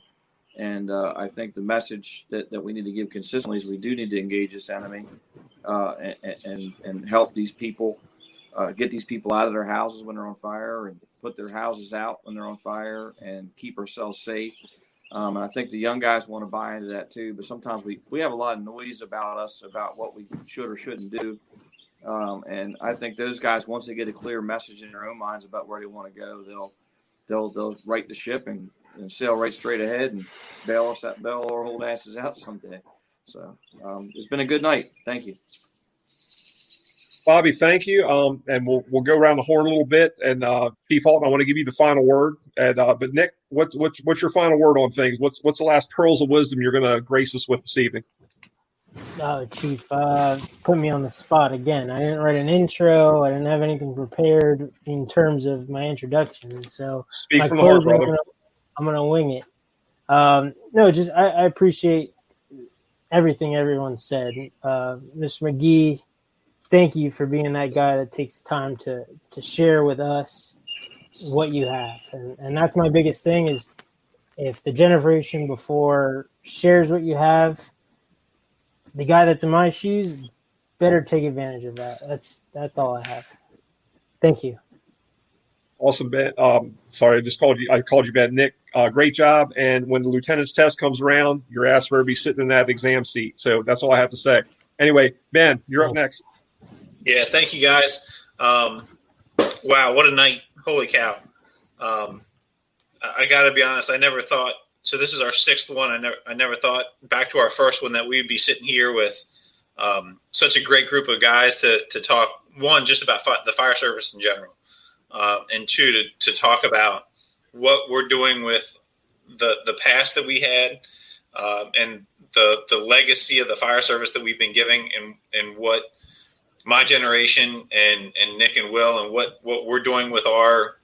And I think the message that we need to give consistently is we do need to engage this enemy and help these people, get these people out of their houses when they're on fire, and put their houses out when they're on fire, and keep ourselves safe. And I think the young guys want to buy into that too. But sometimes we have a lot of noise about us, about what we should or shouldn't do. And I think those guys, once they get a clear message in their own minds about where they want to go, they'll right the ship and sail right straight ahead and bail our old asses out someday. So it's been a good night. Thank you, Bobby. Thank you. And we'll go around the horn a little bit. And Chief Halton, I want to give you the final word. And but Nick, what's your final word on things? What's the last pearls of wisdom you're going to grace us with this evening? Oh, Chief, put me on the spot again. I didn't write an intro. I didn't have anything prepared in terms of my introduction. So speak from the heart, brother. I'm gonna wing it. I appreciate everything everyone said. Mr. McGee, thank you for being that guy that takes the time to share with us what you have. And that's my biggest thing is if the generation before shares what you have, the guy that's in my shoes better take advantage of that. That's all I have. Thank you. Awesome, Ben. Sorry, I called you Ben. Nick, great job. And when the lieutenant's test comes around, your ass better be sitting in that exam seat. So that's all I have to say. Anyway, Ben, you're up next. Yeah, thank you, guys. Wow, what a night. Holy cow. I got to be honest, I never thought So this is our sixth one. I never thought back to our first one that we'd be sitting here with such a great group of guys to talk, one, just about the fire service in general, and two, to talk about what we're doing with the past that we had, and the legacy of the fire service that we've been giving, and what my generation and Nick and Will and what we're doing with our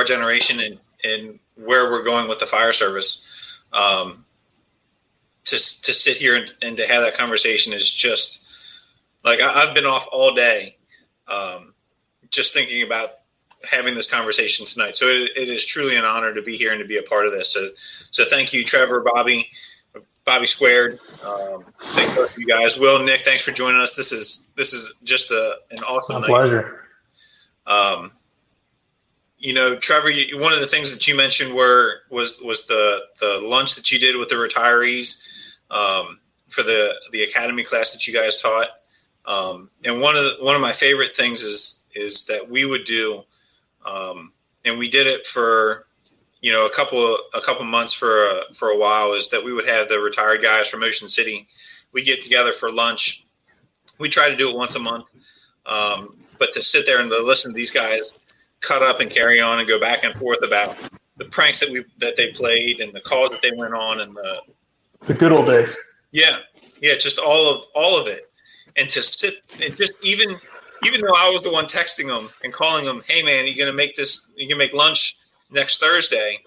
generation and where we're going with the fire service. To sit here and to have that conversation is just like I've been off all day, just thinking about having this conversation tonight. So it is truly an honor to be here and to be a part of this. So thank you, Trevor, Bobby Squared. Thank both of you guys. Will, Nick, thanks for joining us. This is just an awesome night. Pleasure. Trevor, one of the things that you mentioned was the lunch that you did with the retirees for the academy class that you guys taught. And one of my favorite things is that we would do, and we did it for a couple months for a while, is that we would have the retired guys from Ocean City. We get together for lunch. We try to do it once a month, but to sit there and to listen to these guys cut up and carry on and go back and forth about the pranks that they played and the calls that they went on and the good old days. Yeah, just all of it, and to sit and just even though I was the one texting them and calling them, hey man, you're gonna make lunch next Thursday,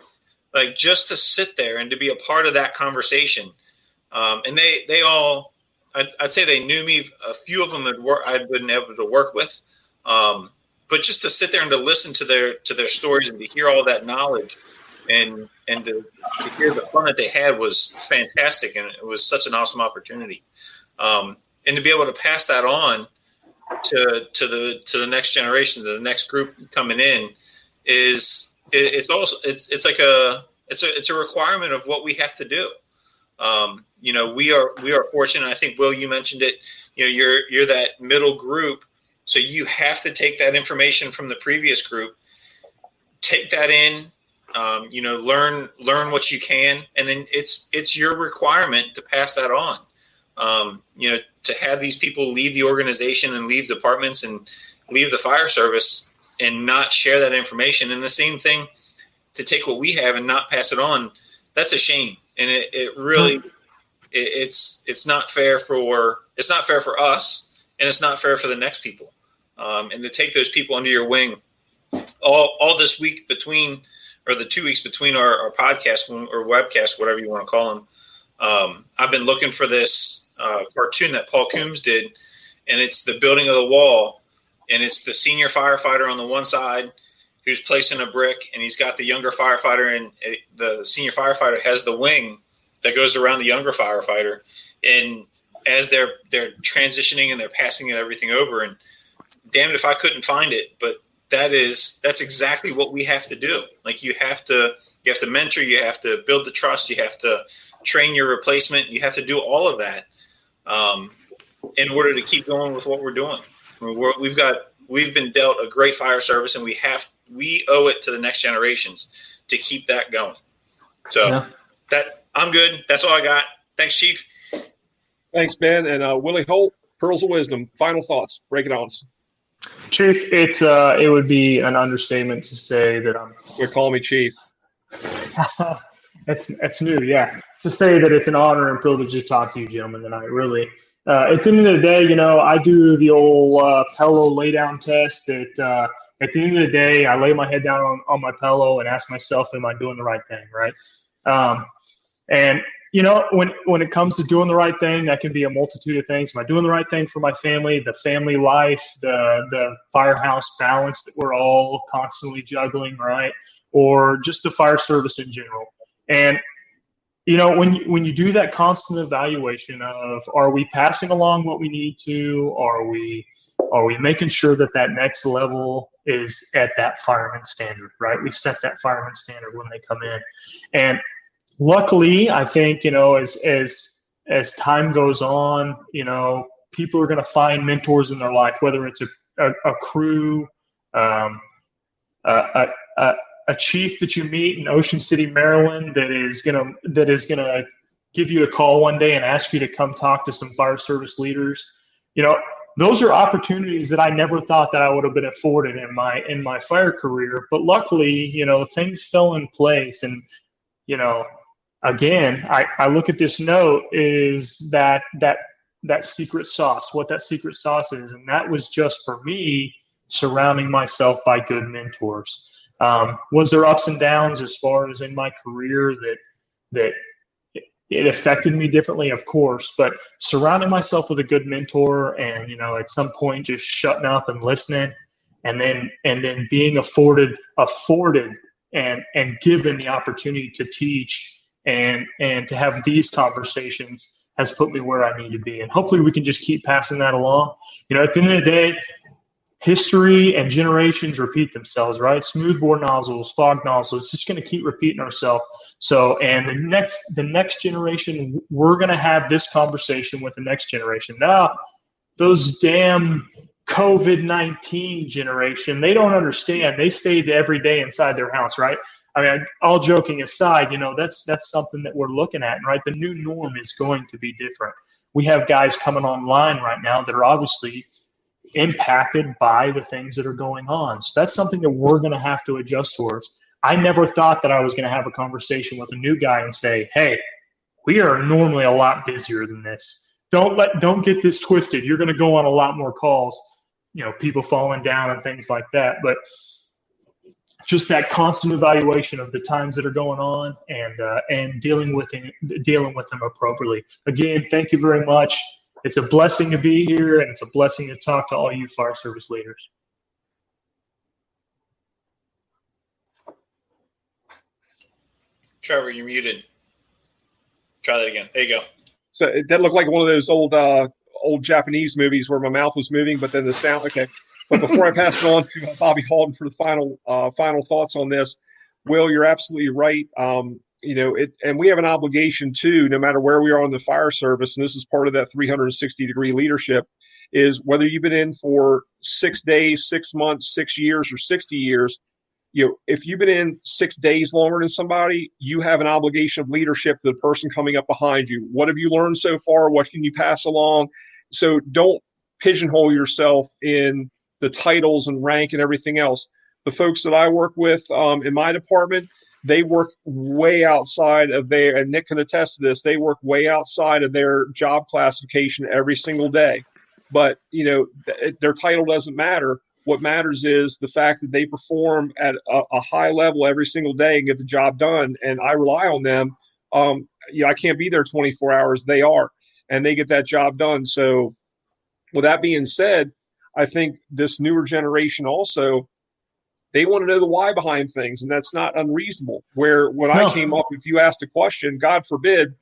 like just to sit there and to be a part of that conversation. And they all, I'd say they knew me. A few of them I'd been able to work with. But just to sit there and to listen to their stories and to hear all that knowledge and to hear the fun that they had was fantastic, and it was such an awesome opportunity. And to be able to pass that on to the next generation, to the next group coming in, it's a requirement of what we have to do. We are fortunate. I think, Will, you mentioned it. You're that middle group. So you have to take that information from the previous group, take that in, learn what you can, and then it's your requirement to pass that on. To have these people leave the organization and leave departments and leave the fire service and not share that information, and the same thing to take what we have and not pass it on. That's a shame, and it really it's not fair for us. And it's not fair for the next people. And to take those people under your wing all this week or the 2 weeks between our podcast or webcast, whatever you want to call them. I've been looking for this cartoon that Paul Coombs did, and it's the building of the wall. And it's the senior firefighter on the one side who's placing a brick, and he's got the younger firefighter, and the senior firefighter has the wing that goes around the younger firefighter. And as they're transitioning and they're passing everything over, and damned if I couldn't find it, but that's exactly what we have to do. Like you have to mentor, you have to build the trust, you have to train your replacement, you have to do all of that in order to keep going with what we're doing. I mean, we've been dealt a great fire service, and we owe it to the next generations to keep that going. So that I'm good. That's all I got. Thanks, Chief. Thanks, Ben. And Willie Holt, Pearls of Wisdom, final thoughts. Break it on us. Chief, it would be an understatement to say that You're calling me Chief. That's new, yeah. To say that it's an honor and privilege to talk to you gentlemen tonight, really. At the end of the day, I do the old pillow lay down test that at the end of the day, I lay my head down on my pillow and ask myself, am I doing the right thing, right? And when it comes to doing the right thing, that can be a multitude of things. Am I doing the right thing for my family, the family life, the firehouse balance that we're all constantly juggling, right? Or just the fire service in general. And, when you do that constant evaluation of, are we passing along what we need to? Are we making sure that next level is at that fireman standard, right? We set that fireman standard when they come in. And luckily, I think, as time goes on, people are going to find mentors in their life, whether it's a crew, a a chief that you meet in Ocean City, Maryland, that is gonna give you a call one day and ask you to come talk to some fire service leaders. Those are opportunities that I never thought that I would have been afforded in my fire career. But luckily, things fell in place. And, again, I look at this note is that secret sauce, what that secret sauce is. And that was just for me surrounding myself by good mentors. Was there ups and downs as far as in my career that it affected me differently? Of course, but surrounding myself with a good mentor and, at some point just shutting up and listening and then being afforded and given the opportunity to teach and to have these conversations has put me where I need to be. And hopefully we can just keep passing that along. At the end of the day, history and generations repeat themselves, right? Smoothbore nozzles, fog nozzles, just going to keep repeating ourselves. So, and the next generation, we're going to have this conversation with the next generation. Now, those damn COVID-19 generation, they don't understand. They stayed every day inside their house, right? I mean, all joking aside, that's something that we're looking at, right? The new norm is going to be different. We have guys coming online right now that are obviously impacted by the things that are going on. So that's something that we're going to have to adjust towards. I never thought that I was going to have a conversation with a new guy and say, hey, we are normally a lot busier than this. Don't get this twisted. You're going to go on a lot more calls, people falling down and things like that. But just that constant evaluation of the times that are going on and dealing with them appropriately. Again, thank you very much. It's a blessing to be here, and it's a blessing to talk to all you fire service leaders. Trevor, you're muted. Try that again. There you go. So that looked like one of those old Japanese movies where my mouth was moving, but then the sound. Okay. But before I pass it on to Bobby Halton for the final thoughts on this, Will, you're absolutely right. And we have an obligation too, no matter where we are in the fire service, and this is part of that 360-degree leadership, is whether you've been in for 6 days, 6 months, 6 years, or 60 years, if you've been in 6 days longer than somebody, you have an obligation of leadership to the person coming up behind you. What have you learned so far? What can you pass along? So don't pigeonhole yourself in the titles and rank and everything else. The folks that I work with in my department, they work way outside of and Nick can attest to this, they work way outside of their job classification every single day. But, their title doesn't matter. What matters is the fact that they perform at a high level every single day and get the job done. And I rely on them. I can't be there 24 hours. They are, and they get that job done. So with that being said, I think this newer generation also, they want to know the why behind things, and that's not unreasonable. When I came up, if you asked a question, God forbid,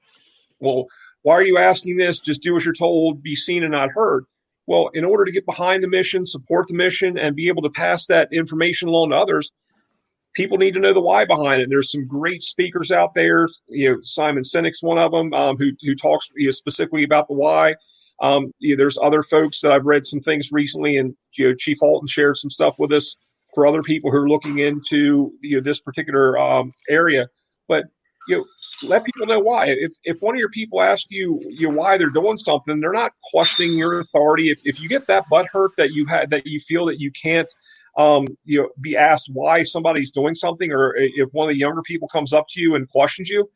well, why are you asking this? Just do as you're told, be seen and not heard. Well, in order to get behind the mission, support the mission, and be able to pass that information along to others, people need to know the why behind it. There's some great speakers out there. Simon Sinek's one of them who talks specifically about the why. There's other folks that I've read some things recently, and Chief Halton shared some stuff with us for other people who are looking into this particular area. But let people know why. If one of your people asks you why they're doing something, they're not questioning your authority. If you get that butt hurt that you feel that you can't be asked why somebody's doing something, or if one of the younger people comes up to you and questions you,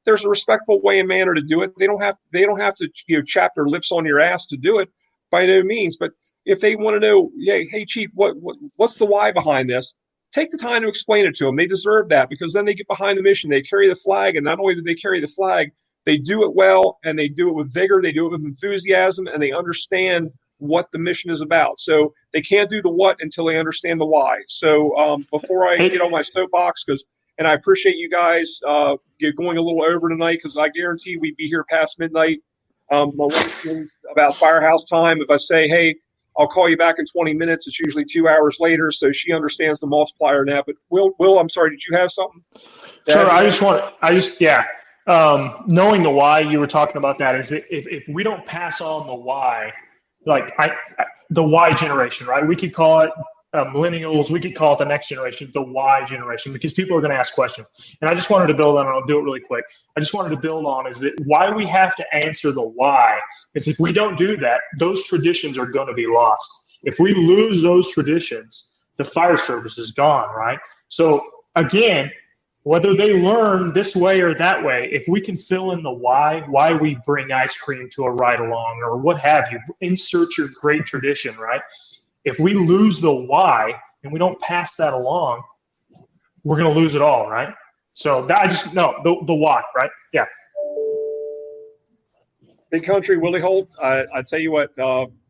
there's a respectful way and manner to do it. They don't have to chap their lips on your ass to do it, by no means. But if they want to know, hey Chief, what's the why behind this? Take the time to explain it to them. They deserve that, because then they get behind the mission. They carry the flag, and not only do they carry the flag, they do it well, and they do it with vigor. They do it with enthusiasm, and they understand what the mission is about. So they can't do the what until they understand the why. So before I get on my soapbox, and I appreciate you guys going a little over tonight, because I guarantee we'd be here past midnight. My wife knows about firehouse time. If I say, hey, I'll call you back in 20 minutes, it's usually 2 hours later, so she understands the multiplier now. But Will, I'm sorry, did you have something? Sure. Knowing the why, you were talking about that, is if we don't pass on the why, the why generation, right? We could call it millennials, we could call it the next generation, the Y generation, because people are going to ask questions. And I just wanted to build on, and I'll do it really quick. I just wanted to build on is that why we have to answer the why is if we don't do that, those traditions are going to be lost. If we lose those traditions, the fire service is gone, right? So again, whether they learn this way or that way, if we can fill in the why we bring ice cream to a ride along or what have you, insert your great tradition, right? If we lose the why and we don't pass that along, we're going to lose it all, right? So that the why, right? Yeah. Big country, Willie Holt. I tell you what,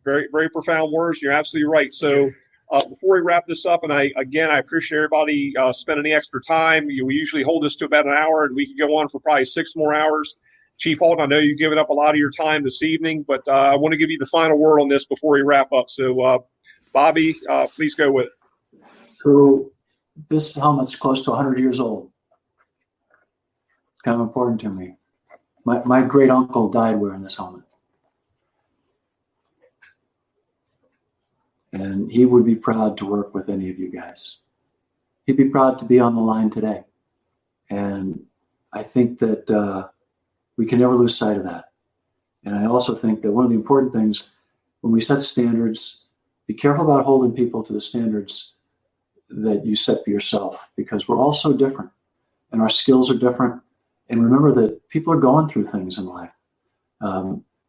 very, very profound words. You're absolutely right. So before we wrap this up, and I appreciate everybody spending the extra time. We usually hold this to about an hour, and we could go on for probably 6 more hours. Chief Halton, I know you've given up a lot of your time this evening, but I want to give you the final word on this before we wrap up. So, Bobby, please go with it. So this helmet's close to 100 years old. Kind of important to me. My great uncle died wearing this helmet. And he would be proud to work with any of you guys. He'd be proud to be on the line today. And I think that we can never lose sight of that. And I also think that one of the important things when we set standards, be careful about holding people to the standards that you set for yourself, because we're all so different and our skills are different. And remember that people are going through things in life.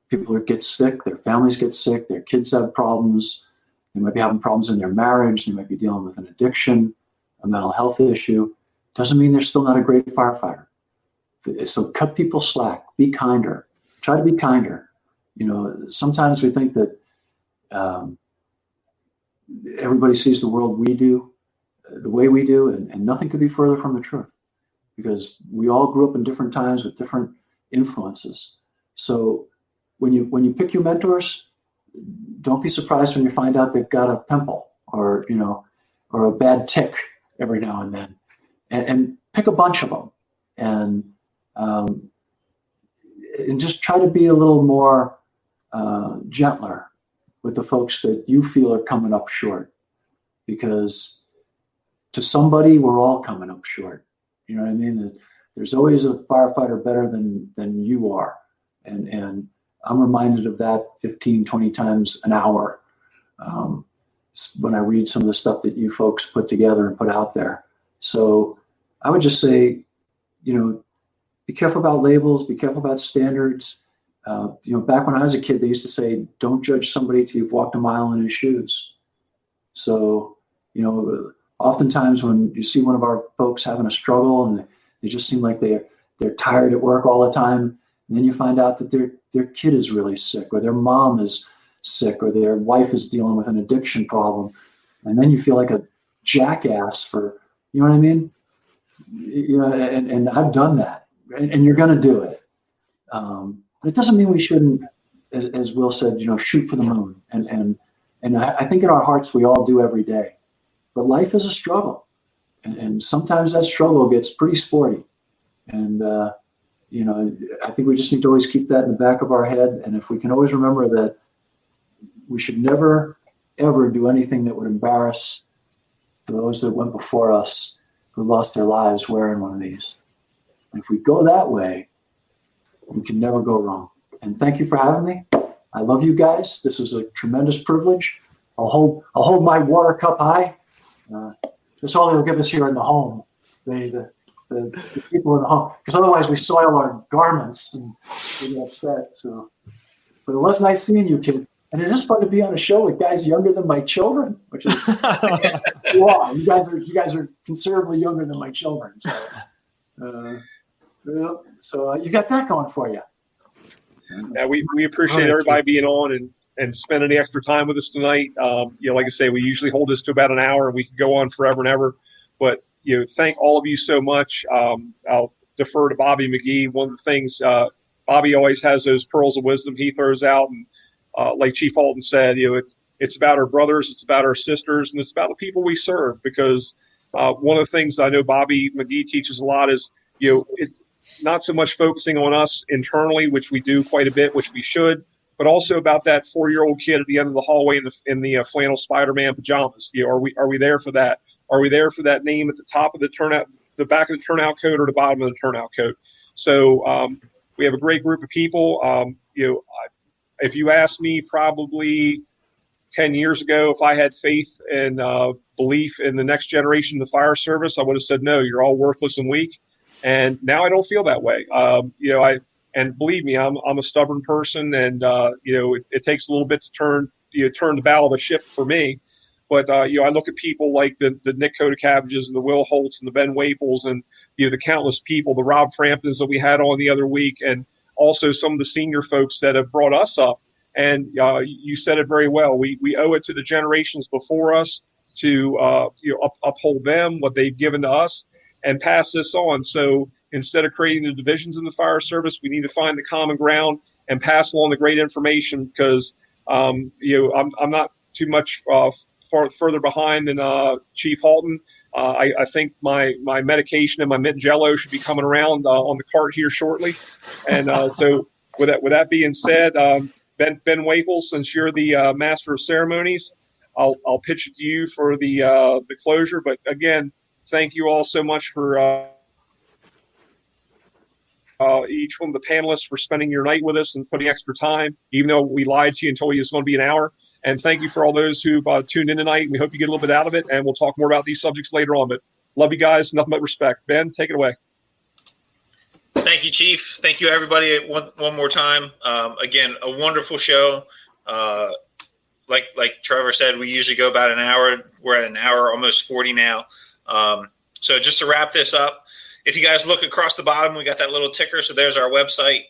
People get sick, their families get sick, their kids have problems. They might be having problems in their marriage. They might be dealing with an addiction, a mental health issue. Doesn't mean they're still not a great firefighter. So cut people slack, be kinder, try to be kinder. You know, sometimes we think that everybody sees the world we do, the way we do, and nothing could be further from the truth, because we all grew up in different times with different influences. So when you pick your mentors, don't be surprised when you find out they've got a pimple or a bad tick every now and then, and pick a bunch of them and just try to be a little more gentler with the folks that you feel are coming up short, because to somebody, we're all coming up short. You know what I mean? There's always a firefighter better than you are. And I'm reminded of that 15, 20 times an hour when I read some of the stuff that you folks put together and put out there. So I would just say, be careful about labels, be careful about standards. Back when I was a kid, they used to say, don't judge somebody till you've walked a mile in his shoes. So, oftentimes when you see one of our folks having a struggle and they just seem like they're tired at work all the time, and then you find out that their kid is really sick, or their mom is sick, or their wife is dealing with an addiction problem, and then you feel like a jackass for, you know what I mean? And I've done that, and you're going to do it. But it doesn't mean we shouldn't, as Will said, shoot for the moon. And I think in our hearts we all do every day. But life is a struggle, and sometimes that struggle gets pretty sporty. And I think we just need to always keep that in the back of our head. And if we can always remember that we should never, ever do anything that would embarrass those that went before us who lost their lives wearing one of these. And if we go that way, we can never go wrong. And thank you for having me. I love you guys. This was a tremendous privilege. I'll hold my water cup high. That's all they'll give us here in the home. The people in the home, because otherwise we soil our garments and we get upset. So, but it was nice seeing you, kid. And it is fun to be on a show with guys younger than my children, which is wow. You guys are considerably younger than my children. So you got that going for you. Yeah, we appreciate everybody being on and spending the extra time with us tonight. Like I say, we usually hold this to about an hour, and we can go on forever and ever. But thank all of you so much. I'll defer to Bobby McGee. One of the things Bobby always has those pearls of wisdom he throws out, and like Chief Halton said, it's about our brothers, it's about our sisters, and it's about the people we serve. Because one of the things I know Bobby McGee teaches a lot is it's not so much focusing on us internally, which we do quite a bit, which we should, but also about that 4-year-old kid at the end of the hallway in the flannel Spider-Man pajamas. Are we there for that? Are we there for that name at the top of the turnout, the back of the turnout coat, or the bottom of the turnout coat? So we have a great group of people. If you asked me probably 10 years ago if I had faith and belief in the next generation of the fire service, I would have said, no, you're all worthless and weak. And now I don't feel that way. And believe me, I'm a stubborn person, and it takes a little bit to turn the bow of the ship for me. But I look at people like the Nik Kotocavages and the Will Holts and the Ben Waples and the countless people, the Rob Framptons that we had on the other week, and also some of the senior folks that have brought us up. And you said it very well. We owe it to the generations before us to uphold them, what they've given to us, and pass this on. So instead of creating the divisions in the fire service, we need to find the common ground and pass along the great information, because I'm not too much further behind than Chief Halton. I think my medication and my mint jello should be coming around on the cart here shortly. And so with that being said, Ben Waples, since you're the master of ceremonies, I'll pitch it to you for the closure. But again, thank you all so much for each one of the panelists for spending your night with us and putting extra time, even though we lied to you and told you it's going to be an hour. And thank you for all those who've tuned in tonight. We hope you get a little bit out of it, and we'll talk more about these subjects later on. But love you guys. Nothing but respect. Ben, take it away. Thank you, Chief. Thank you, everybody, one more time. Again, a wonderful show. Like Trevor said, we usually go about an hour. We're at an hour, almost 40 now. So just to wrap this up, if you guys look across the bottom, we got that little ticker. So there's our website,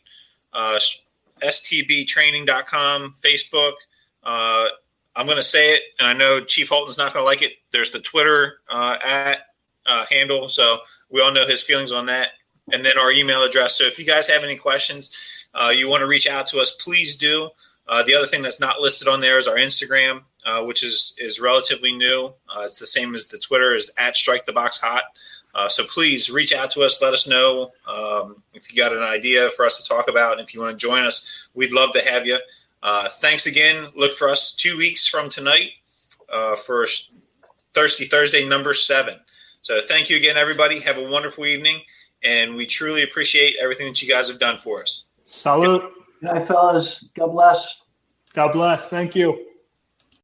stbtraining.com, Facebook. I'm going to say it, and I know Chief Halton's not going to like it. There's the Twitter handle, so we all know his feelings on that. And then our email address. So if you guys have any questions, you want to reach out to us, please do. The other thing that's not listed on there is our Instagram, which is relatively new. It's the same as the Twitter, is @StrikeTheBoxHot. So please reach out to us. Let us know if you got an idea for us to talk about. And if you want to join us, we'd love to have you. Thanks again. Look for us 2 weeks from tonight for Thirsty Thursday number 7. So thank you again, everybody. Have a wonderful evening. And we truly appreciate everything that you guys have done for us. Salute. Good night, fellas. God bless. God bless. Thank you.